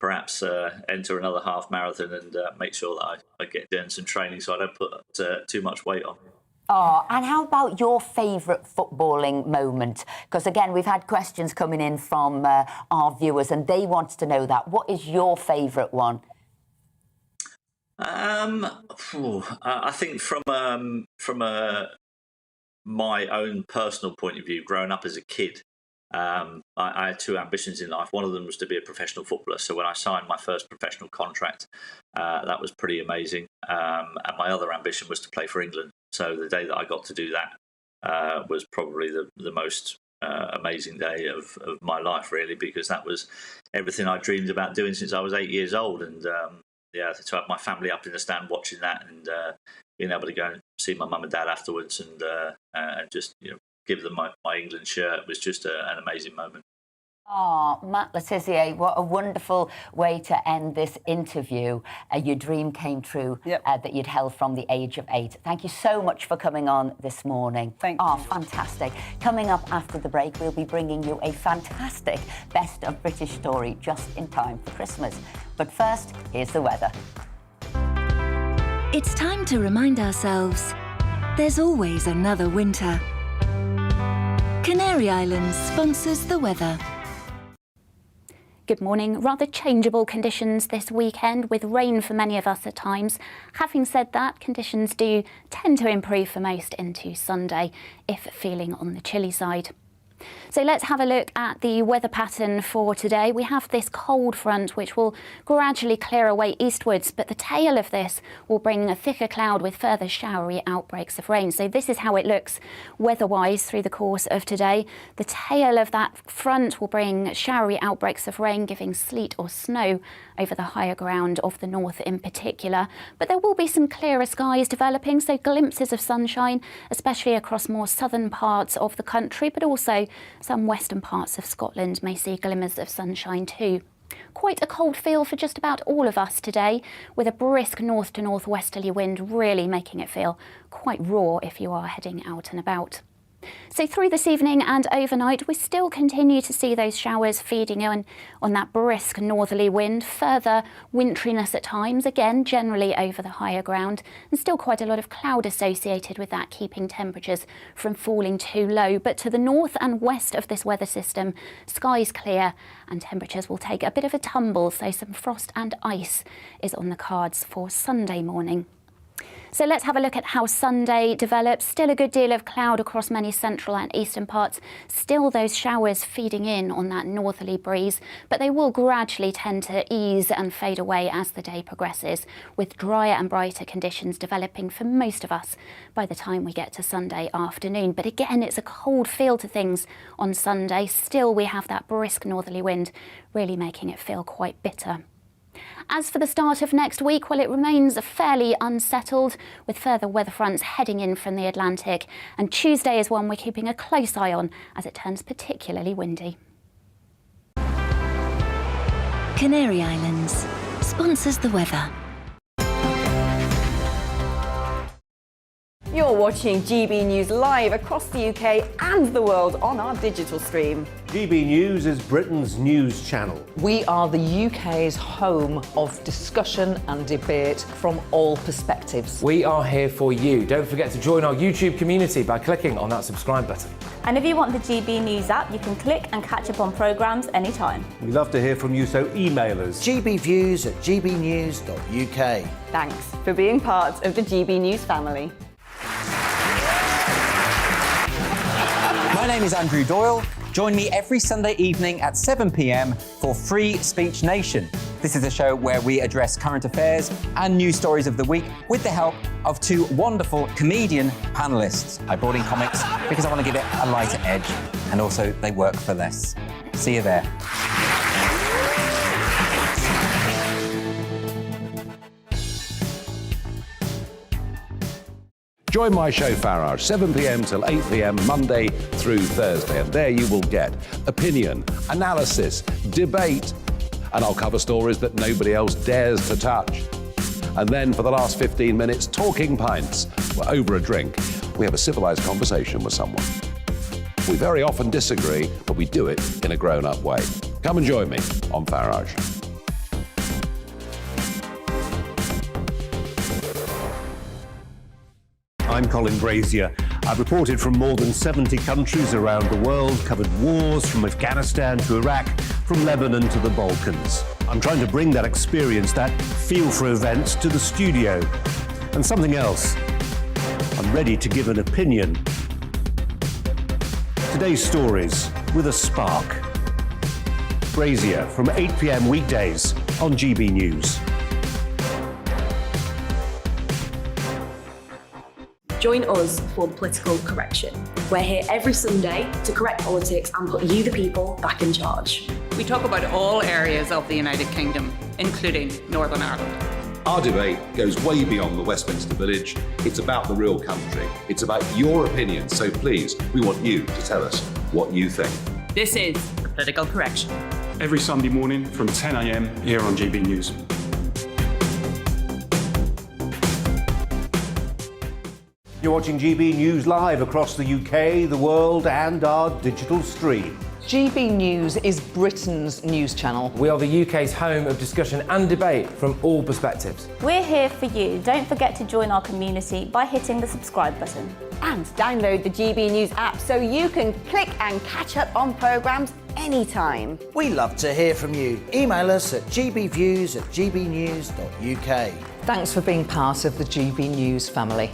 perhaps enter another half marathon and make sure that I get doing some training so I don't put too much weight on. Oh, and how about your favourite footballing moment? Because, again, we've had questions coming in from our viewers and they want to know that. What is your favourite one? I think from my own personal point of view, growing up as a kid, I had two ambitions in life. One of them was to be a professional footballer. So when I signed my first professional contract, that was pretty amazing. And my other ambition was to play for England. So the day that I got to do that was probably the most amazing day of my life, really, because that was everything I dreamed about doing since I was 8 years old. And to have my family up in the stand watching that and being able to go and see my mum and dad afterwards and just give them my England shirt was just an amazing moment. Oh, Matt Le Tissier, what a wonderful way to end this interview. Your dream came true that you'd held from the age of 8. Thank you so much for coming on this morning. Thank you. Oh, fantastic. Coming up after the break, we'll be bringing you a fantastic Best of British story just in time for Christmas. But first, here's the weather. It's time to remind ourselves there's always another winter. Canary Islands sponsors the weather. Good morning. Rather changeable conditions this weekend with rain for many of us at times. Having said that, conditions do tend to improve for most into Sunday, if feeling on the chilly side. So let's have a look at the weather pattern for today. We have this cold front which will gradually clear away eastwards, but the tail of this will bring a thicker cloud with further showery outbreaks of rain. So this is how it looks weather-wise through the course of today. The tail of that front will bring showery outbreaks of rain, giving sleet or snow over the higher ground of the north in particular. But there will be some clearer skies developing, so glimpses of sunshine, especially across more southern parts of the country, but also some western parts of Scotland may see glimmers of sunshine too. Quite a cold feel for just about all of us today, with a brisk north to northwesterly wind really making it feel quite raw if you are heading out and about. So through this evening and overnight, we still continue to see those showers feeding in on that brisk northerly wind, further winteriness at times, again generally over the higher ground, and still quite a lot of cloud associated with that, keeping temperatures from falling too low. But to the north and west of this weather system, skies clear and temperatures will take a bit of a tumble, so some frost and ice is on the cards for Sunday morning. So let's have a look at how Sunday develops. Still a good deal of cloud across many central and eastern parts. Still those showers feeding in on that northerly breeze, but they will gradually tend to ease and fade away as the day progresses, with drier and brighter conditions developing for most of us by the time we get to Sunday afternoon. But again, it's a cold feel to things on Sunday. Still, we have that brisk northerly wind, really making it feel quite bitter. As for the start of next week, well, it remains fairly unsettled, with further weather fronts heading in from the Atlantic. And Tuesday is one we're keeping a close eye on as it turns particularly windy. Canary Islands sponsors the weather. You're watching GB News live across the UK and the world on our digital stream. GB News is Britain's news channel. We are the UK's home of discussion and debate from all perspectives. We are here for you. Don't forget to join our YouTube community by clicking on that subscribe button. And if you want the GB News app, you can click and catch up on programmes anytime. We love to hear from you, so email us. gbviews@gbnews.uk. Thanks for being part of the GB News family. My name is Andrew Doyle. Join me every Sunday evening at 7 p.m. for Free Speech Nation. This is a show where we address current affairs and news stories of the week with the help of two wonderful comedian panellists. I brought in comics because I want to give it a lighter edge, and also they work for less. See you there. Join my show Farage, 7 p.m. till 8 p.m. Monday through Thursday, and there you will get opinion, analysis, debate, and I'll cover stories that nobody else dares to touch. And then for the last 15 minutes, talking pints. We're over a drink. We have a civilised conversation with someone. We very often disagree, but we do it in a grown-up way. Come and join me on Farage. I'm Colin Brazier. I've reported from more than 70 countries around the world, covered wars from Afghanistan to Iraq, from Lebanon to the Balkans. I'm trying to bring that experience, that feel for events, to the studio. And something else, I'm ready to give an opinion. Today's stories with a spark. Brazier from 8 p.m. weekdays on GB News. Join us for Political Correction. We're here every Sunday to correct politics and put you, the people, back in charge. We talk about all areas of the United Kingdom, including Northern Ireland. Our debate goes way beyond the Westminster Village. It's about the real country. It's about your opinion. So please, we want you to tell us what you think. This is Political Correction. Every Sunday morning from 10 a.m. here on GB News. You're watching GB News live across the UK, the world, and our digital stream. GB News is Britain's news channel. We are the UK's home of discussion and debate from all perspectives. We're here for you. Don't forget to join our community by hitting the subscribe button. And download the GB News app so you can click and catch up on programmes anytime. We love to hear from you. Email us at gbviews@gbnews.uk. Thanks for being part of the GB News family.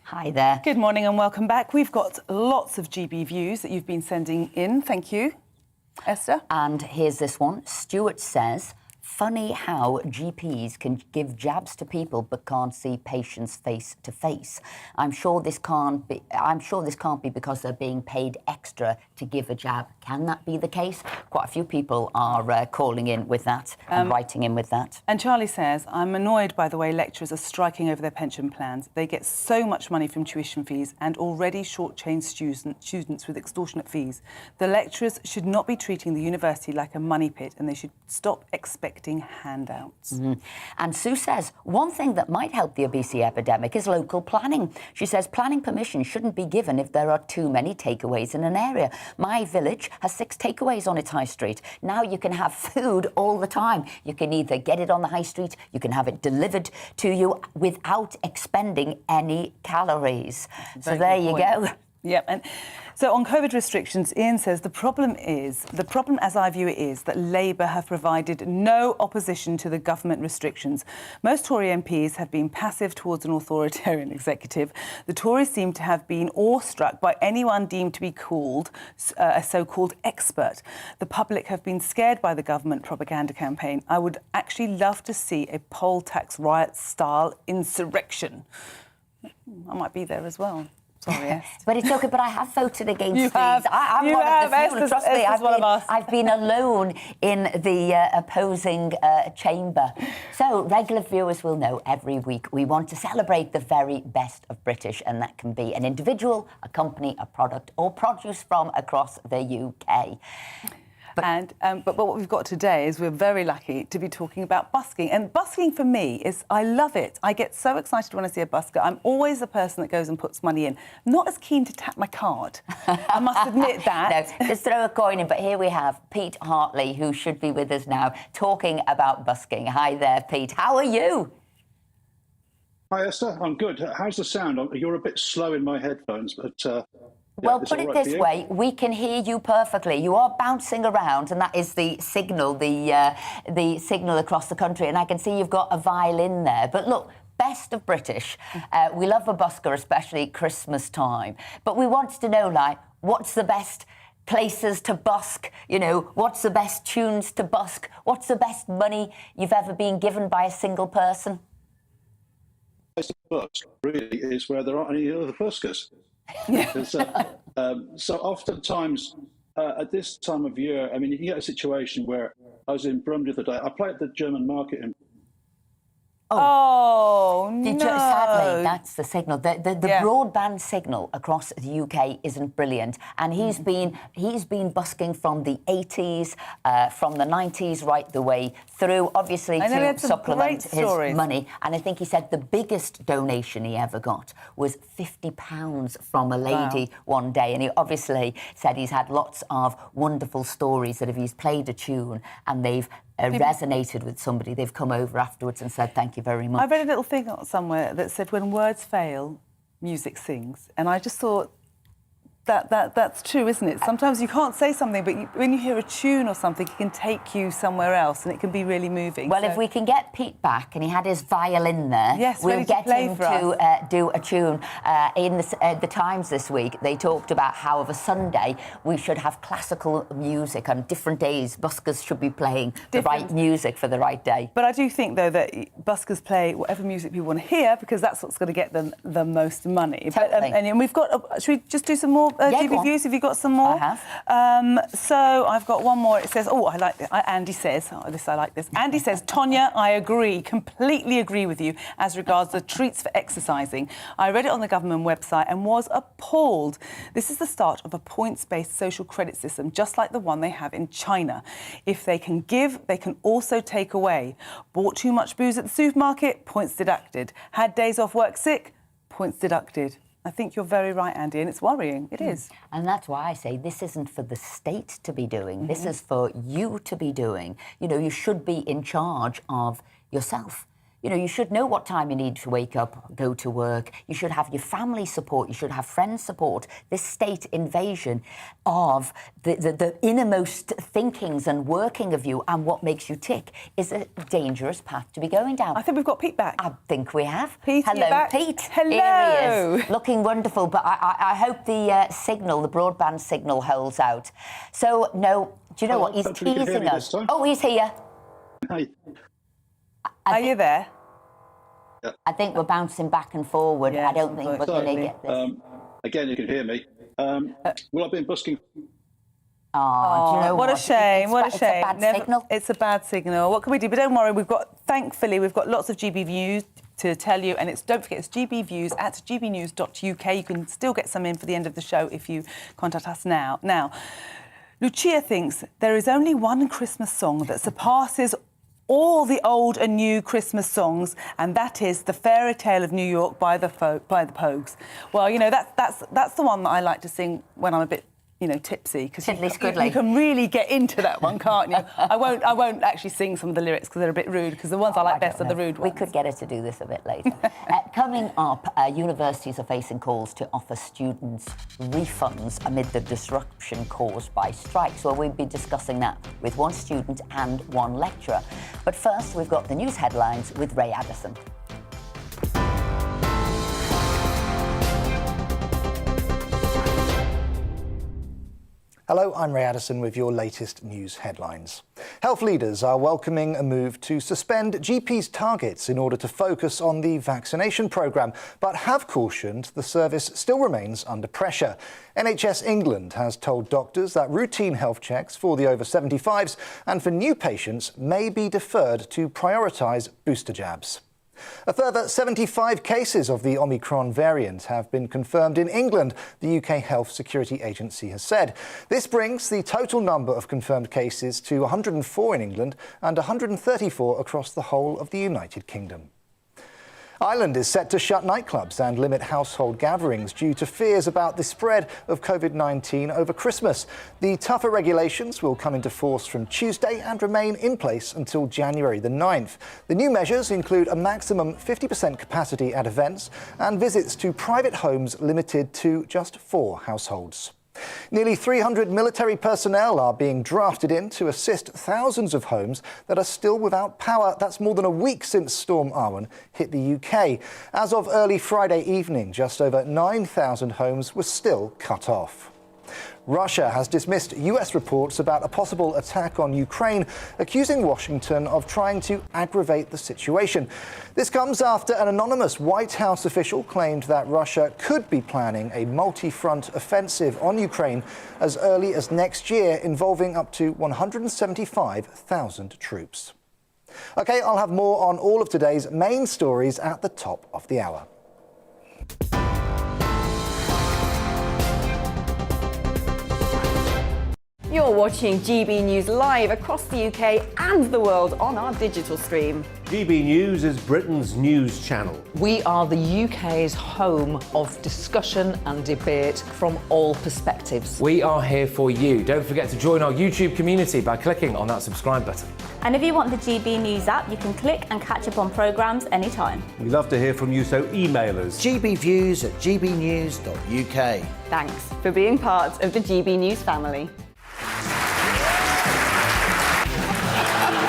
Hi there. Good morning and welcome back. We've got lots of GB views that you've been sending in. Thank you, Esther. And here's this one. Stuart says, funny how GPs can give jabs to people but can't see patients face to face. I'm sure this can't be because they're being paid extra to give a jab. Can that be the case? Quite a few people are calling in with that and writing in with that. And Charlie says, I'm annoyed by the way lecturers are striking over their pension plans. They get so much money from tuition fees and already shortchange students with extortionate fees. The lecturers should not be treating the university like a money pit, and they should stop expecting handouts. Mm-hmm. And Sue says, one thing that might help the obesity epidemic is local planning. She says planning permission shouldn't be given if there are too many takeaways in an area. My village has 6 takeaways on its high street. Now you can have food all the time. You can either get it on the high street, you can have it delivered to you without expending any calories. So there you go. Yep, and so on COVID restrictions, Ian says the problem as I view it is that Labour have provided no opposition to the government restrictions. Most Tory MPs have been passive towards an authoritarian executive. The Tories seem to have been awestruck by anyone deemed to be called a so-called expert. The public have been scared by the government propaganda campaign. I would actually love to see a poll tax riot-style insurrection. I might be there as well. Sorry, Esther. But it's okay, but I have voted against you these. Have. I'm you one have. of the few. Esther's, Trust me, I've been alone in the opposing chamber. So regular viewers will know every week we want to celebrate the very best of British, and that can be an individual, a company, a product, or produce from across the UK. But what we've got today is we're very lucky to be talking about busking. And busking for me is, I love it. I get so excited when I see a busker. I'm always the person that goes and puts money in. Not as keen to tap my card. I must admit that. No, just throw a coin in. But here we have Pete Hartley, who should be with us now, talking about busking. Hi there, Pete. How are you? Hi, Esther. I'm good. How's the sound? You're a bit slow in my headphones, but... Well, put it this way, we can hear you perfectly. You are bouncing around, and that is the signal, the signal across the country. And I can see you've got a violin there. But look, best of British. We love a busker, especially Christmas time. But we want to know, like, what's the best places to busk? You know, what's the best tunes to busk? What's the best money you've ever been given by a single person? The busk really is where there aren't any other buskers. So oftentimes at this time of year, I mean, you can get a situation where I was in Brumby the other day. I play at the German market in. Oh, no. Sadly, that's the signal. The broadband signal across the UK isn't brilliant. And he's been busking from the 80s, from the 90s, right the way through, obviously, to supplement his money. And I think he said the biggest donation he ever got was £50 from a lady one day. And he obviously said he's had lots of wonderful stories that if he's played a tune and they've resonated with somebody, they've come over afterwards and said thank you very much. I read a little thing somewhere that said when words fail, music sings, and I just thought that's true, isn't it? Sometimes you can't say something, but when you hear a tune or something, it can take you somewhere else, and it can be really moving. Well, if we can get Pete back, and he had his violin there, we'll get him to do a tune. In the Times this week, they talked about how of a Sunday we should have classical music on different days. Buskers should be playing the right music for the right day. But I do think, though, that buskers play whatever music people want to hear, because that's what's going to get them the most money. Totally. And we've got... should we just do some more GB views? Have you got some more? I have. So I've got one more. It says, I like this. Andy says, I like this. Andy says, Tonya, I agree, completely agree with you as regards the treats for exercising. I read it on the government website and was appalled. This is the start of a points-based social credit system, just like the one they have in China. If they can give, they can also take away. Bought too much booze at the supermarket, points deducted. Had days off work sick, points deducted. I think you're very right, Andy, and it's worrying. It is. And that's why I say this isn't for the state to be doing. This is for you to be doing. You know, you should be in charge of yourself. You know, you should know what time you need to wake up, go to work. You should have your family support. You should have friends support. This state invasion of the innermost thinkings and working of you and what makes you tick is a dangerous path to be going down. I think we've got Pete back. I think we have. Pete, hello, you're back. Pete. Hello. Here he is, looking wonderful. But I hope the signal, the broadband signal, holds out. So, no, do you know what? He's teasing us. Oh, he's here. Hi. Are you there? I think we're bouncing back and forward. Yes, I don't think we're going to get this. Again, you can hear me. Well, I've been busking. Oh, do you know what a shame! What a shame! It's a bad signal. It's a bad signal. What can we do? But don't worry, thankfully, we've got lots of GB views to tell you, and don't forget, it's GB views at gbnews.uk. You can still get some in for the end of the show if you contact us now. Now, Lucia thinks there is only one Christmas song that surpasses all the old and new Christmas songs, and that is The Fairy Tale of New York by the Pogues. Well, you know, that's the one that I like to sing when I'm a bit, you know, tipsy, because you can really get into that one, can't you? I won't actually sing some of the lyrics because they're a bit rude, because the ones I like best are the rude ones. We could get her to do this a bit later. Coming up, universities are facing calls to offer students refunds amid the disruption caused by strikes. Well, we'll be discussing that with one student and one lecturer. But first, we've got the news headlines with Ray Addison. Hello, I'm Ray Addison with your latest news headlines. Health leaders are welcoming a move to suspend GPs' targets in order to focus on the vaccination programme, but have cautioned the service still remains under pressure. NHS England has told doctors that routine health checks for the over 75s and for new patients may be deferred to prioritise booster jabs. A further 75 cases of the Omicron variant have been confirmed in England, the UK Health Security Agency has said. This brings the total number of confirmed cases to 104 in England and 134 across the whole of the United Kingdom. Ireland is set to shut nightclubs and limit household gatherings due to fears about the spread of COVID-19 over Christmas. The tougher regulations will come into force from Tuesday and remain in place until January the 9th. The new measures include a maximum 50% capacity at events and visits to private homes limited to just 4 households. Nearly 300 military personnel are being drafted in to assist thousands of homes that are still without power. That's more than a week since Storm Arwen hit the UK. As of early Friday evening, just over 9,000 homes were still cut off. Russia has dismissed US reports about a possible attack on Ukraine, accusing Washington of trying to aggravate the situation. This comes after an anonymous White House official claimed that Russia could be planning a multi-front offensive on Ukraine as early as next year, involving up to 175,000 troops. OK, I'll have more on all of today's main stories at the top of the hour. You're watching GB News live across the UK and the world on our digital stream. GB News is Britain's news channel. We are the UK's home of discussion and debate from all perspectives. We are here for you. Don't forget to join our YouTube community by clicking on that subscribe button. And if you want the GB News app, you can click and catch up on programmes anytime. We love to hear from you, so email us. gbviews@gbnews.uk. Thanks for being part of the GB News family.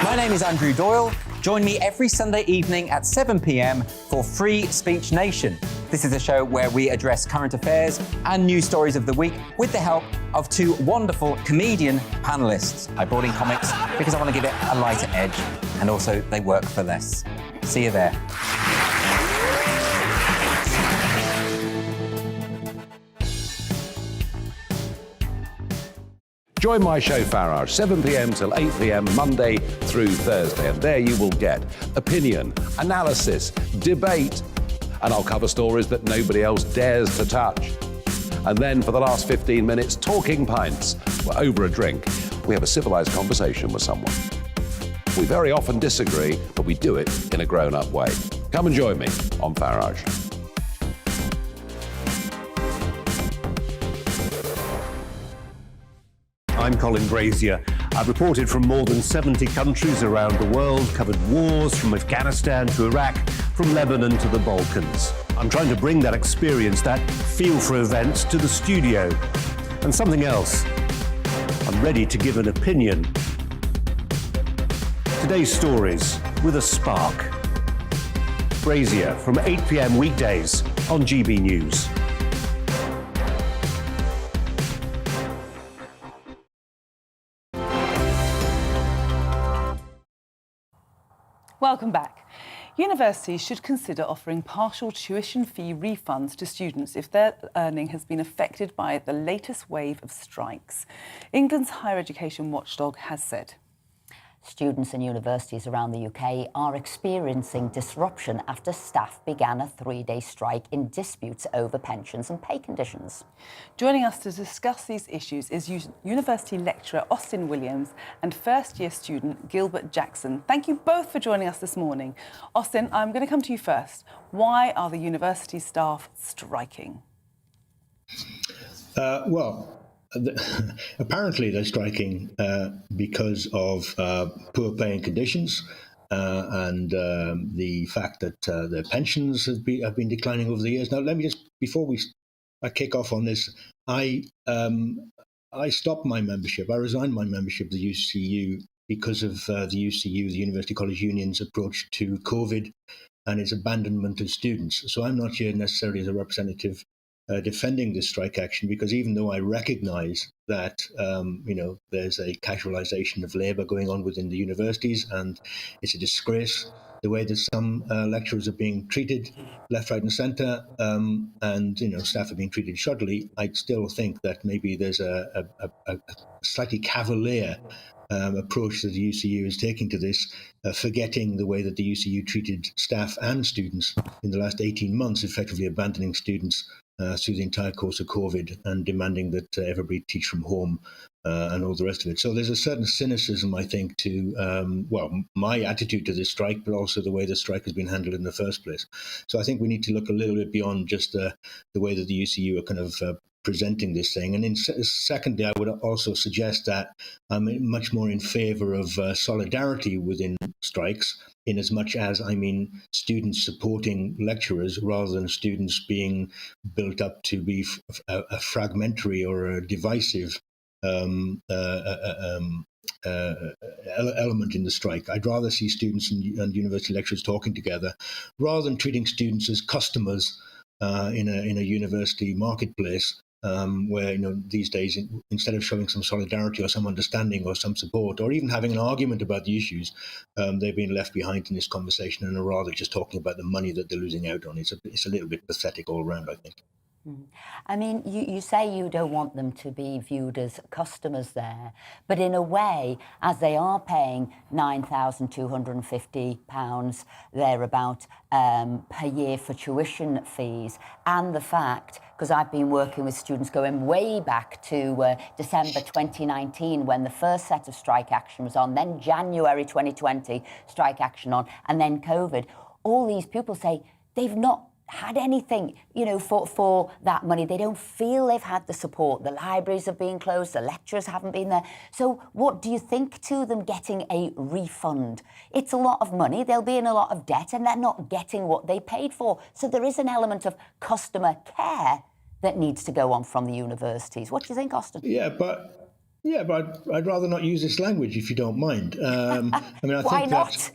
My name is Andrew Doyle. Join me every Sunday evening at 7 p.m. for Free Speech Nation. This is a show where we address current affairs and news stories of the week with the help of 2 wonderful comedian panellists. I brought in comics because I want to give it a lighter edge, and also they work for less. See you there. Join my show Farage, 7 p.m. till 8 p.m. Monday through Thursday, and there you will get opinion, analysis, debate, and I'll cover stories that nobody else dares to touch. And then for the last 15 minutes, talking pints. We're over a drink. We have a civilised conversation with someone. We very often disagree, but we do it in a grown-up way. Come and join me on Farage. I'm Colin Grazier. I've reported from more than 70 countries around the world, covered wars from Afghanistan to Iraq, from Lebanon to the Balkans. I'm trying to bring that experience, that feel for events, to the studio. And something else. I'm ready to give an opinion. Today's stories with a spark. Grazier from 8 p.m. weekdays on GB News. Welcome back. Universities should consider offering partial tuition fee refunds to students if their earning has been affected by the latest wave of strikes. England's higher education watchdog has said. Students in universities around the UK are experiencing disruption after staff began a 3-day strike in disputes over pensions and pay conditions. Joining us to discuss these issues is university lecturer Austin Williams and first-year student Gilbert Jackson. Thank you both for joining us this morning. Austin, I'm going to come to you first. Why are the university staff striking? Apparently they're striking because of poor paying conditions and the fact that their pensions have been declining over the years. Now, let me just, before I kick off on this, I stopped my membership. I resigned my membership of the UCU because of the UCU, the University College Union's approach to COVID and its abandonment of students. So I'm not here necessarily as a representative defending this strike action, because even though I recognise that there's a casualisation of labour going on within the universities, and it's a disgrace the way that some lecturers are being treated left, right, and centre, and staff are being treated shoddily, I still think that maybe there's a slightly cavalier approach that the UCU is taking to this, forgetting the way that the UCU treated staff and students in the last 18 months, effectively abandoning students through the entire course of COVID and demanding that everybody teach from home and all the rest of it. So there's a certain cynicism, I think, to, my attitude to this strike, but also the way the strike has been handled in the first place. So I think we need to look a little bit beyond just the way that the UCU are kind of presenting this thing. And then secondly, I would also suggest that I'm much more in favour of solidarity within strikes, in as much as, I mean, students supporting lecturers rather than students being built up to be a fragmentary or a divisive element in the strike. I'd rather see students and university lecturers talking together rather than treating students as customers in a university marketplace. Where these days, instead of showing some solidarity or some understanding or some support or even having an argument about the issues, they've been left behind in this conversation and are rather just talking about the money that they're losing out on. It's a little bit pathetic all around, I think. I mean, you say you don't want them to be viewed as customers there, but in a way, as they are paying £9,250 thereabout per year for tuition fees, and the fact, because I've been working with students going way back to December 2019 when the first set of strike action was on, then January 2020 strike action on, and then COVID, all these pupils say they've not had anything, for that money. They don't feel they've had the support. The libraries have been closed, the lecturers haven't been there. So what do you think to them getting a refund? It's a lot of money, they'll be in a lot of debt, and they're not getting what they paid for. So there is an element of customer care that needs to go on from the universities. What do you think, Austin? Yeah, but I'd rather not use this language, if you don't mind. I mean, Why not?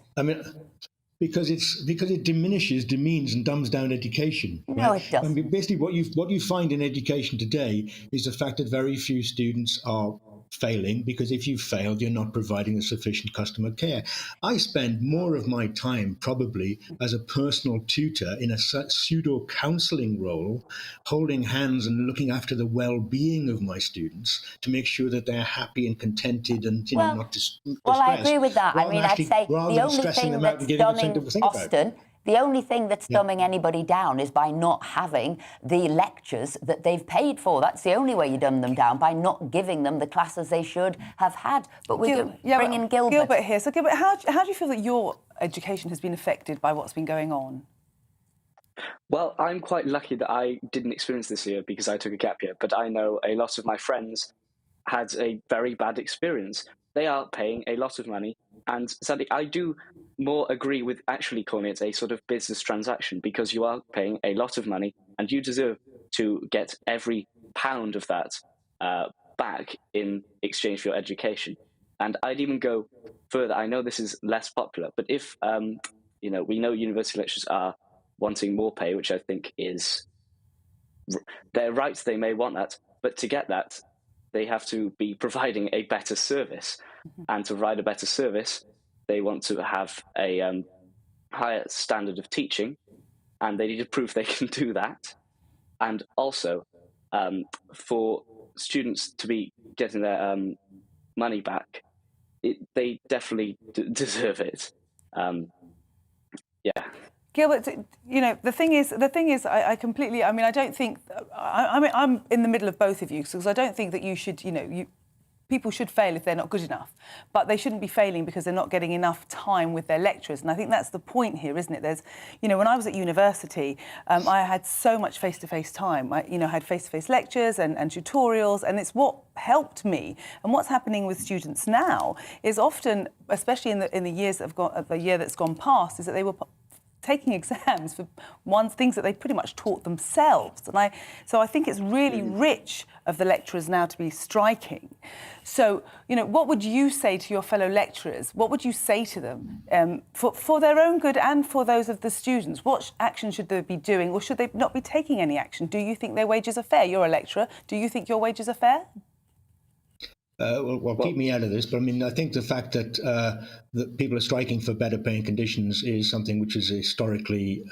Because it diminishes, demeans, and dumbs down education. Right? No, it doesn't. I mean, basically, what you find in education today is the fact that very few students are failing, because if you failed, you're not providing a sufficient customer care. I spend more of my time probably as a personal tutor in a pseudo counselling role, holding hands and looking after the well-being of my students to make sure that they're happy and contented and not distressed. Well, I agree with that. I mean, I'd say the only thing that's dumbing Austin, the only thing that's dumbing anybody down is by not having the lectures that they've paid for. That's the only way you dumb them down, by not giving them the classes they should have had. But we can bring in Gilbert. Gilbert here. So, Gilbert, how do you feel that your education has been affected by what's been going on? Well, I'm quite lucky that I didn't experience this year because I took a gap year, but I know a lot of my friends had a very bad experience. They are paying a lot of money, and sadly, I do more agree with actually calling it a sort of business transaction, because you are paying a lot of money and you deserve to get every pound of that back in exchange for your education. And I'd even go further. I know this is less popular, but if, we know university lecturers are wanting more pay, which I think is their rights, they may want that, but to get that, they have to be providing a better service. And to provide a better service, they want to have a higher standard of teaching, and they need to prove they can do that. And also, for students to be getting their money back, they definitely deserve it. Gilbert, the thing is, I completely. I mean, I don't think. I'm in the middle of both of you, because I don't think that you should, people should fail if they're not good enough, but they shouldn't be failing because they're not getting enough time with their lecturers. And I think that's the point here, isn't it? There's, you know, when I was at university, I had so much face-to-face time. I, you know, had face-to-face lectures and tutorials, and it's what helped me. And what's happening with students now is often, especially in the years that have gone, the year that's gone past, is that they were taking exams for things that they pretty much taught themselves. And so I think it's really rich of the lecturers now to be striking. So, you know, what would you say to your fellow lecturers? What would you say to them for their own good and for those of the students? What action should they be doing, or should they not be taking any action? Do you think their wages are fair? You're a lecturer. Do you think your wages are fair? Well, keep me out of this, but I mean, I think the fact that that people are striking for better paying conditions is something which is historically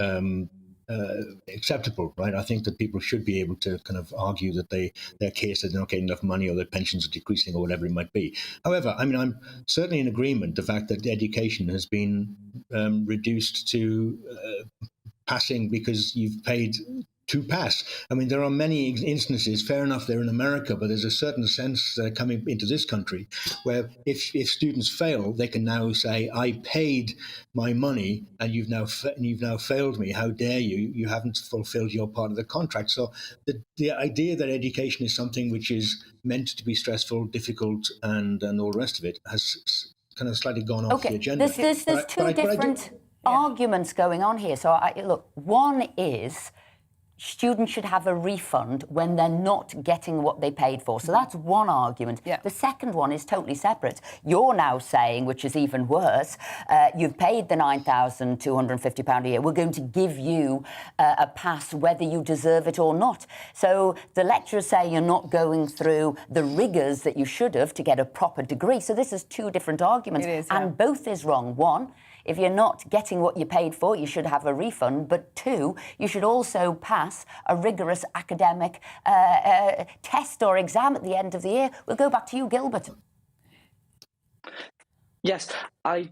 acceptable, right? I think that people should be able to kind of argue that their case that they're not getting enough money or their pensions are decreasing or whatever it might be. However, I mean, I'm certainly in agreement the fact that education has been reduced to passing because you've paid to pass. I mean, there are many instances, fair enough, they're in America, but there's a certain sense coming into this country where if students fail, they can now say, I paid my money and you've now failed me. How dare you? You haven't fulfilled your part of the contract. So the idea that education is something which is meant to be stressful, difficult, and all the rest of it has kind of slightly gone off the agenda. There's two different arguments going on here. So, look, one is students should have a refund when they're not getting what they paid for. So that's one argument. Yeah. The second one is totally separate. You're now saying, which is even worse, you've paid the £9,250 a year. We're going to give you a pass whether you deserve it or not. So the lecturers say you're not going through the rigours that you should have to get a proper degree. So this is two different arguments. It is, yeah. And both is wrong. One, if you're not getting what you paid for, you should have a refund. But two, you should also pass a rigorous academic test or exam at the end of the year. We'll go back to you, Gilbert. Yes, I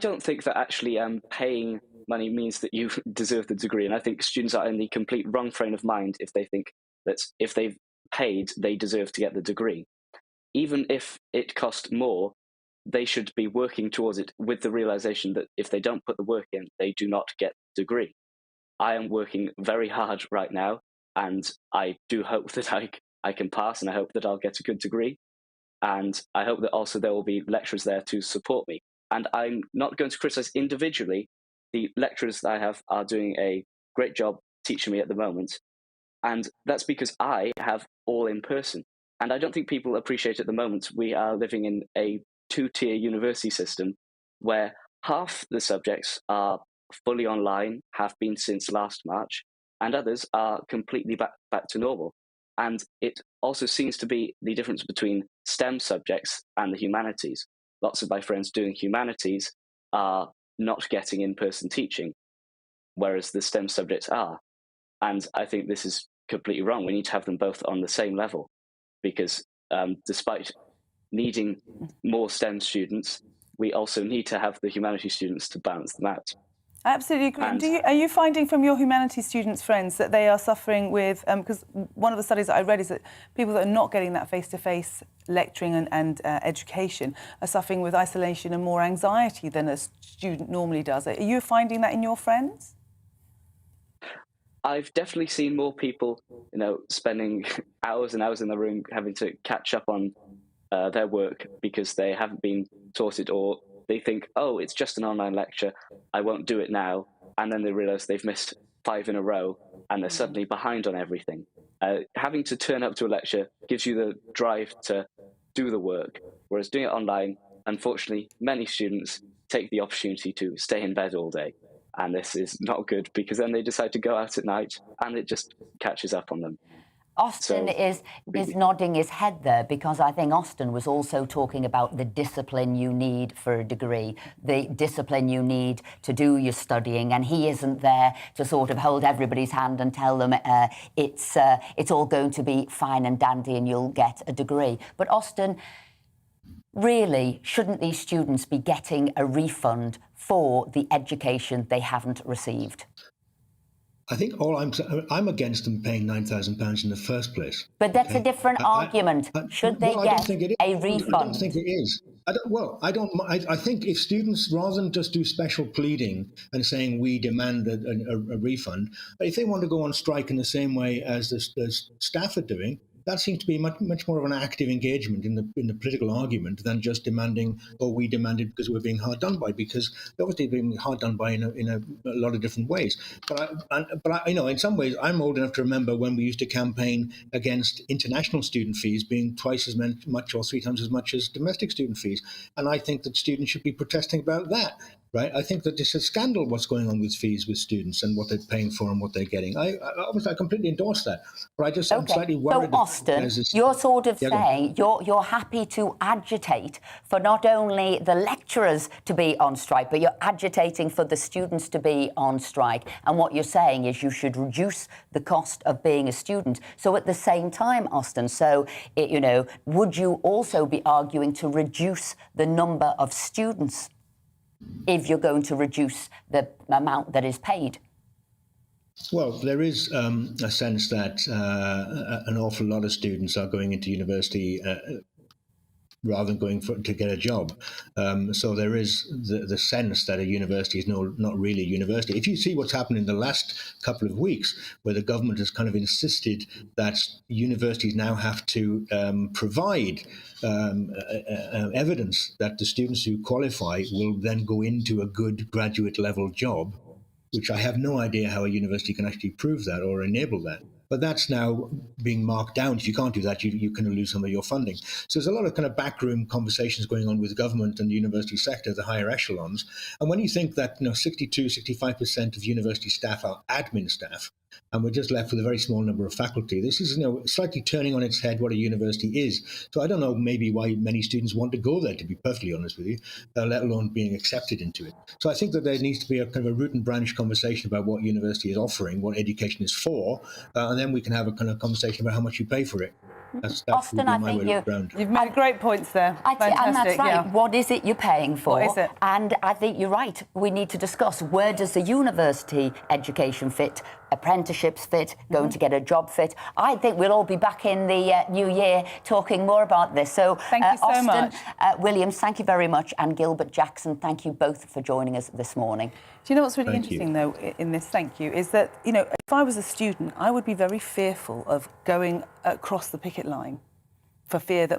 don't think that actually paying money means that you deserve the degree. And I think students are in the complete wrong frame of mind if they think that if they've paid, they deserve to get the degree. Even if it cost more, they should be working towards it with the realization that if they don't put the work in, they do not get the degree. I am working very hard right now, and I do hope that I can pass, and I hope that I'll get a good degree. And I hope that also there will be lecturers there to support me. And I'm not going to criticize individually. The lecturers that I have are doing a great job teaching me at the moment. And that's because I have all in person. And I don't think people appreciate at the moment we are living in a two-tier university system where half the subjects are fully online, have been since last March, and others are completely back to normal. And it also seems to be the difference between STEM subjects and the humanities. Lots of my friends doing humanities are not getting in-person teaching, whereas the STEM subjects are. And I think this is completely wrong. We need to have them both on the same level, because despite needing more STEM students, we also need to have the humanities students to balance them out. I absolutely agree. Are you finding from your humanities students' friends that they are suffering with, because one of the studies that I read is that people that are not getting that face-to-face lecturing and education are suffering with isolation and more anxiety than a student normally does. Are you finding that in your friends? I've definitely seen more people, spending hours and hours in the room having to catch up on their work because they haven't been taught it, or they think, oh, it's just an online lecture, I won't do it now. And then they realise they've missed 5 in a row and they're suddenly behind on everything. Having to turn up to a lecture gives you the drive to do the work, whereas doing it online, unfortunately, many students take the opportunity to stay in bed all day. And this is not good because then they decide to go out at night and it just catches up on them. Austin is nodding his head there because I think Austin was also talking about the discipline you need for a degree, the discipline you need to do your studying, and he isn't there to sort of hold everybody's hand and tell them it's all going to be fine and dandy and you'll get a degree. But Austin, really, shouldn't these students be getting a refund for the education they haven't received? I think I'm against them paying £9,000 in the first place. But that's a different argument. Should they get a refund? I don't think it is. I think if students, rather than just do special pleading and saying we demand a refund, if they want to go on strike in the same way as the staff are doing, that seems to be much more of an active engagement in the political argument than just demanding, we demanded because we're being hard done by, because they're obviously being hard done by in a lot of different ways. But I, in some ways, I'm old enough to remember when we used to campaign against international student fees being twice as much or 3 times as much as domestic student fees. And I think that students should be protesting about that. Right, I think that it's a scandal what's going on with fees with students and what they're paying for and what they're getting. I completely endorse that, but I'm slightly worried. So, Austin, you're sort of saying you're happy to agitate for not only the lecturers to be on strike, but you're agitating for the students to be on strike. And what you're saying is you should reduce the cost of being a student. So, at the same time, Austin, would you also be arguing to reduce the number of students if you're going to reduce the amount that is paid? Well, there is a sense that an awful lot of students are going into university rather than going to get a job. So there is the sense that a university is not really a university. If you see what's happened in the last couple of weeks, where the government has kind of insisted that universities now have to provide evidence that the students who qualify will then go into a good graduate level job, which I have no idea how a university can actually prove that or enable that. But that's now being marked down. If you can't do that, you can lose some of your funding. So there's a lot of kind of backroom conversations going on with government and the university sector, the higher echelons. And when you think that 65% of university staff are admin staff, and we're just left with a very small number of faculty, this is slightly turning on its head what a university is. So I don't know maybe why many students want to go there, to be perfectly honest with you, let alone being accepted into it. So I think that there needs to be a kind of a root and branch conversation about what university is offering, what education is for, and then we can have a kind of conversation about how much you pay for it. That's Austin, I think you've made great points there. And that's right. Yeah. What is it you're paying for? What is it? And I think you're right. We need to discuss, where does the university education fit? Apprenticeships fit? Going to get a job fit? I think we'll all be back in the new year talking more about this. So, thank you so Austin, much. Williams, thank you very much. And Gilbert Jackson, thank you both for joining us this morning. Do you know what's really interesting, though, in this, thank you, is that, if I was a student, I would be very fearful of going across the picket line for fear that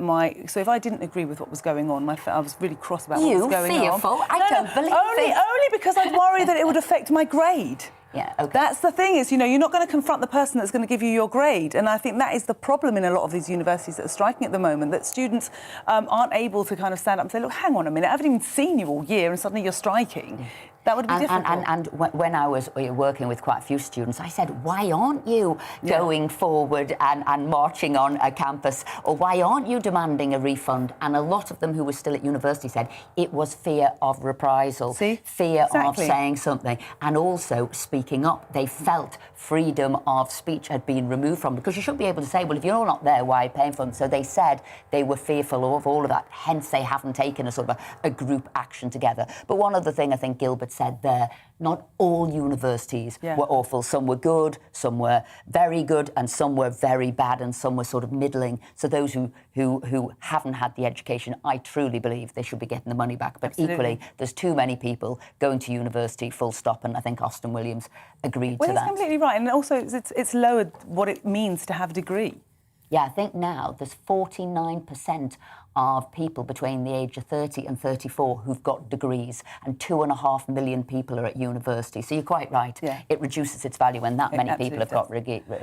so if I didn't agree with what was going on, I was really cross about what was going on. You fearful? I don't believe it. Only because I'd worry that it would affect my grade. Yeah, okay. That's the thing is, you're not going to confront the person that's going to give you your grade. And I think that is the problem in a lot of these universities that are striking at the moment, that students aren't able to kind of stand up and say, look, hang on a minute, I haven't even seen you all year and suddenly you're striking. That would be difficult. And when I was working with quite a few students, I said, why aren't you going forward and marching on a campus? Or why aren't you demanding a refund? And a lot of them who were still at university said it was fear of reprisal, fear of saying something, and also speaking up. They felt freedom of speech had been removed from them, because you should be able to say, well, if you're not there, why are you paying for them? So they said they were fearful of all of that, hence they haven't taken a sort of a group action together. But one other thing I think Gilbert said there, not all universities were awful. Some were good, some were very good, and some were very bad, and some were sort of middling. So those who haven't had the education, I truly believe they should be getting the money back. But equally, there's too many people going to university, full stop, and I think Austin Williams agreed to that. Well, he's completely right, and also it's lowered what it means to have a degree. Yeah, I think now there's 49% of people between the age of 30 and 34 who've got degrees, and 2.5 million people are at university. So you're quite right. Yeah. It reduces its value when that many people have got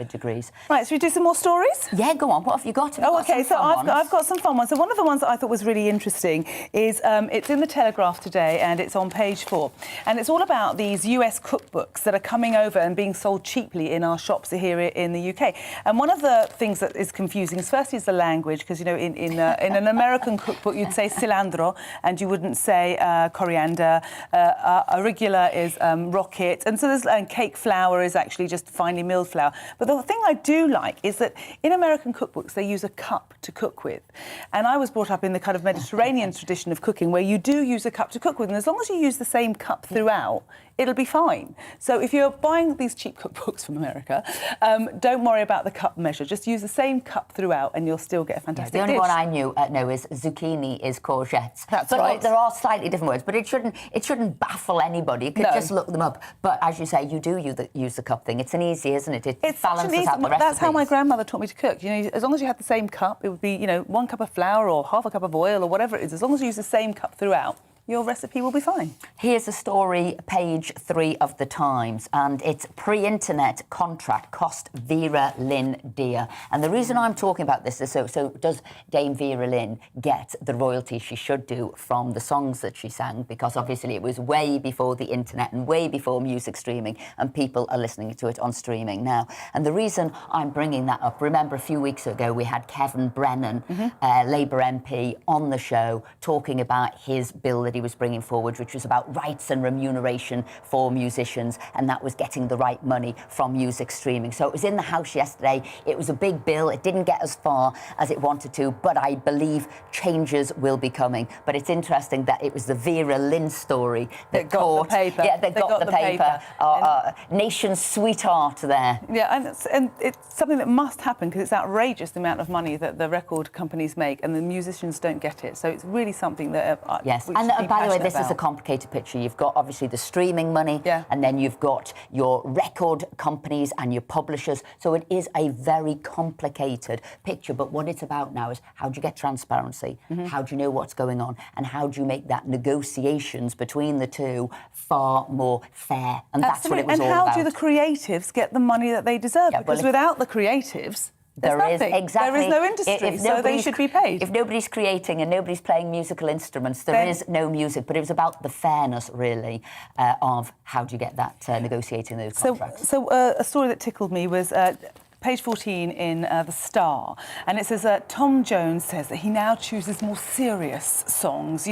degrees. Right, so we do some more stories? Yeah, go on. What have you got? OK, so I've got some fun ones. So one of the ones that I thought was really interesting is it's in the Telegraph today, and it's on page 4. And it's all about these US cookbooks that are coming over and being sold cheaply in our shops here in the UK. And one of the things that is confusing is, firstly, is the language, because, in an American cookbook, you'd say cilantro, and you wouldn't say coriander. Arugula is rocket, and cake flour is actually just finely milled flour. But the thing I do like is that in American cookbooks, they use a cup to cook with. And I was brought up in the kind of Mediterranean tradition of cooking, where you do use a cup to cook with. And as long as you use the same cup throughout, it'll be fine. So if you're buying these cheap cookbooks from America, don't worry about the cup measure. Just use the same cup throughout and you'll still get a fantastic The only dish. one I know is zucchini is courgettes. That's but right. There are slightly different words, but it shouldn't baffle anybody. You could just look them up. But as you say, you do use the cup thing. It's an easy, isn't it? It balances out the recipes. That's how my grandmother taught me to cook. You know, as long as you had the same cup, it would be, 1 cup of flour or half a cup of oil or whatever it is. As long as you use the same cup throughout, your recipe will be fine. Here's a story, page 3 of the Times, and it's pre-internet contract cost Vera Lynn dear. And the reason I'm talking about this is so does Dame Vera Lynn get the royalty she should do from the songs that she sang? Because obviously it was way before the internet and way before music streaming, and people are listening to it on streaming now. And the reason I'm bringing that up, remember a few weeks ago we had Kevin Brennan, Labour MP, on the show talking about his bill that he was bringing forward, which was about rights and remuneration for musicians, and that was getting the right money from music streaming. So it was in the House yesterday. It was a big bill. It didn't get as far as it wanted to, but I believe changes will be coming. But it's interesting that it was the Vera Lynn story that got the paper. Yeah, they got the paper. Nation's sweetheart there. Yeah, and it's something that must happen because it's outrageous the amount of money that the record companies make, and the musicians don't get it. So it's really something that yes, and by the way, this is a complicated picture. You've got obviously the streaming money, and then you've got your record companies and your publishers. So it is a very complicated picture. But what it's about now is how do you get transparency? How do you know what's going on? And how do you make that negotiations between the two far more fair? And that's what it was all about. And how do the creatives get the money that they deserve? Because without the creatives, there is no industry, so they should be paid. If nobody's creating and nobody's playing musical instruments, there is no music. But it was about the fairness, really, of how do you get that negotiating those contracts. So a story that tickled me was page 14 in The Star, and it says Tom Jones says that he now chooses more serious songs,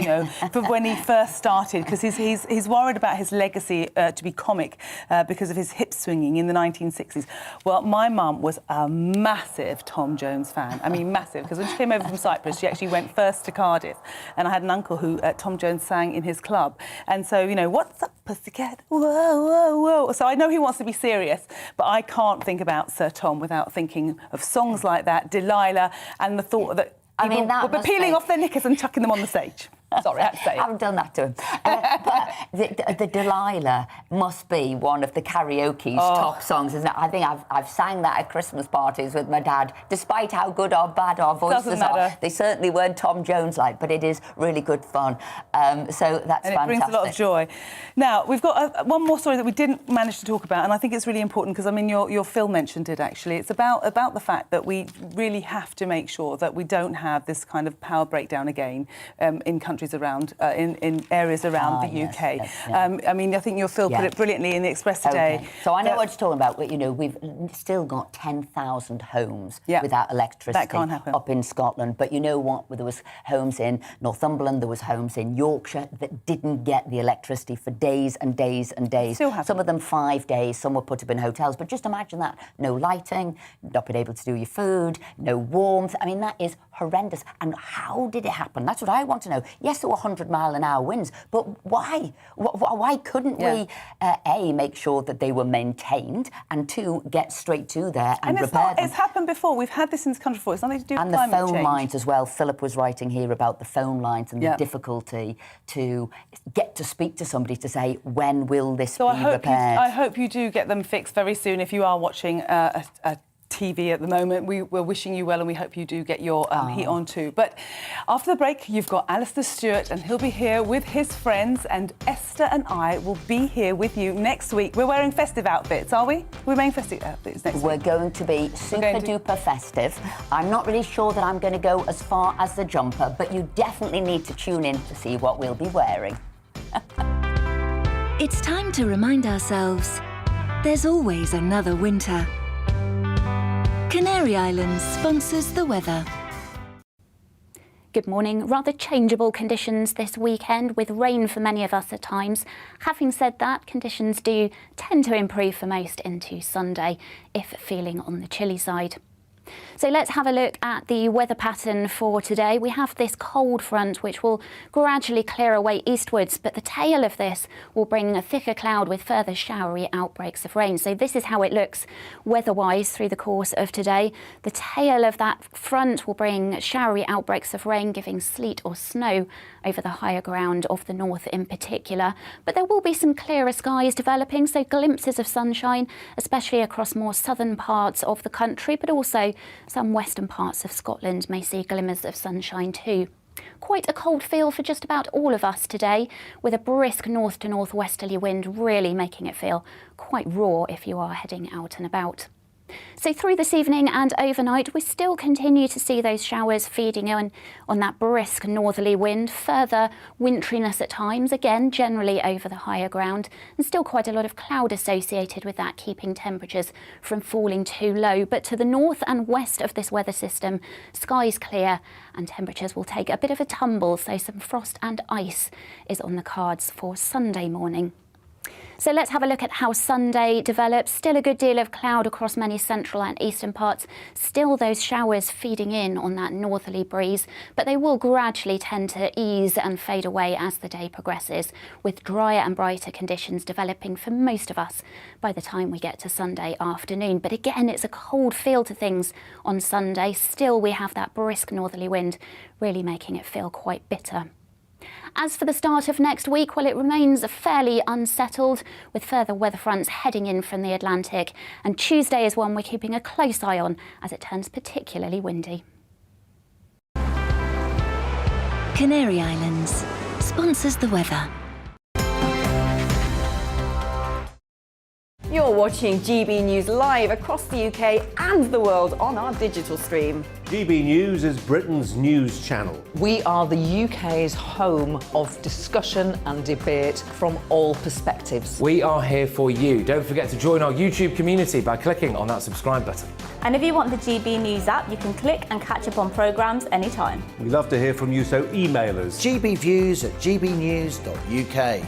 for when he first started, because he's worried about his legacy to be comic because of his hip swinging in the 1960s. Well, my mum was a massive Tom Jones fan. I mean, massive, because when she came over from Cyprus, she actually went first to Cardiff, and I had an uncle who Tom Jones sang in his club. And so, what's up, pussycat? Whoa, whoa, whoa. So I know he wants to be serious, but I can't think about Sir Tom without thinking of songs like that, Delilah, and the thought that people will be peeling off their knickers and chucking them on the stage. Sorry, I have to say it. I haven't done that to him. But the Delilah must be one of the karaoke's top songs, isn't it? I think I've sang that at Christmas parties with my dad. Despite how good or bad our voices are, they certainly weren't Tom Jones-like, but it is really good fun. So that's fantastic. And it brings a lot of joy. Now, we've got one more story that we didn't manage to talk about, and I think it's really important because, I mean, your Phil mentioned it, actually. It's about the fact that we really have to make sure that we don't have this kind of power breakdown again in countries around, in areas around the UK. I mean, I think your Phil put it brilliantly in the Express today. So I know what you're talking about, but, we've still got 10,000 homes without electricity. That can't happen. Up in Scotland. But you know what? There was homes in Northumberland, there was homes in Yorkshire that didn't get the electricity for days and days and days. Still happen. Some of them 5 days, some were put up in hotels. But just imagine that. No lighting, not being able to do your food, no warmth. I mean, that is horrendous. And how did it happen? That's what I want to know. Yes, there were 100-mile-an-hour winds, but why? Why couldn't we, A, make sure that they were maintained, and 2, get straight to there and repair them? It's happened before. We've had this in this country before. It's nothing to do with climate change. And the phone lines as well. Philip was writing here about the phone lines and the difficulty to get to speak to somebody to say, when will this be repaired? I hope you do get them fixed very soon. If you are watching a TV at the moment, we're wishing you well, and we hope you do get your heat on too. But after the break, you've got Alistair Stewart, and he'll be here with his friends, and Esther and I will be here with you next week. We're wearing festive outfits, are we? We're wearing festive outfits next week. We're going to be super-duper festive. I'm not really sure that I'm going to go as far as the jumper, but you definitely need to tune in to see what we'll be wearing. It's time to remind ourselves there's always another winter. Canary Islands sponsors the weather. Good morning. Rather changeable conditions this weekend, with rain for many of us at times. Having said that, conditions do tend to improve for most into Sunday, if feeling on the chilly side. So let's have a look at the weather pattern for today. We have this cold front which will gradually clear away eastwards, but the tail of this will bring a thicker cloud with further showery outbreaks of rain. So this is how it looks weather-wise through the course of today. The tail of that front will bring showery outbreaks of rain, giving sleet or snow over the higher ground of the north in particular. But there will be some clearer skies developing, so glimpses of sunshine, especially across more southern parts of the country, but also some western parts of Scotland may see glimmers of sunshine too. Quite a cold feel for just about all of us today, with a brisk north to northwesterly wind really making it feel quite raw if you are heading out and about. So through this evening and overnight, we still continue to see those showers feeding in on that brisk northerly wind, further winteriness at times, again generally over the higher ground, and still quite a lot of cloud associated with that, keeping temperatures from falling too low. But to the north and west of this weather system, skies clear and temperatures will take a bit of a tumble, so some frost and ice is on the cards for Sunday morning. So let's have a look at how Sunday develops. Still a good deal of cloud across many central and eastern parts. Still those showers feeding in on that northerly breeze, but they will gradually tend to ease and fade away as the day progresses, with drier and brighter conditions developing for most of us by the time we get to Sunday afternoon. But again, it's a cold feel to things on Sunday. Still, we have that brisk northerly wind really making it feel quite bitter. As for the start of next week, well, it remains fairly unsettled, with further weather fronts heading in from the Atlantic, and Tuesday is one we're keeping a close eye on as it turns particularly windy. Canary Islands sponsors the weather. You're watching GB News live across the UK and the world on our digital stream. GB News is Britain's news channel. We are the UK's home of discussion and debate from all perspectives. We are here for you. Don't forget to join our YouTube community by clicking on that subscribe button. And if you want the GB News app, you can click and catch up on programmes anytime. We love to hear from you, so email us. gbviews@gbnews.uk.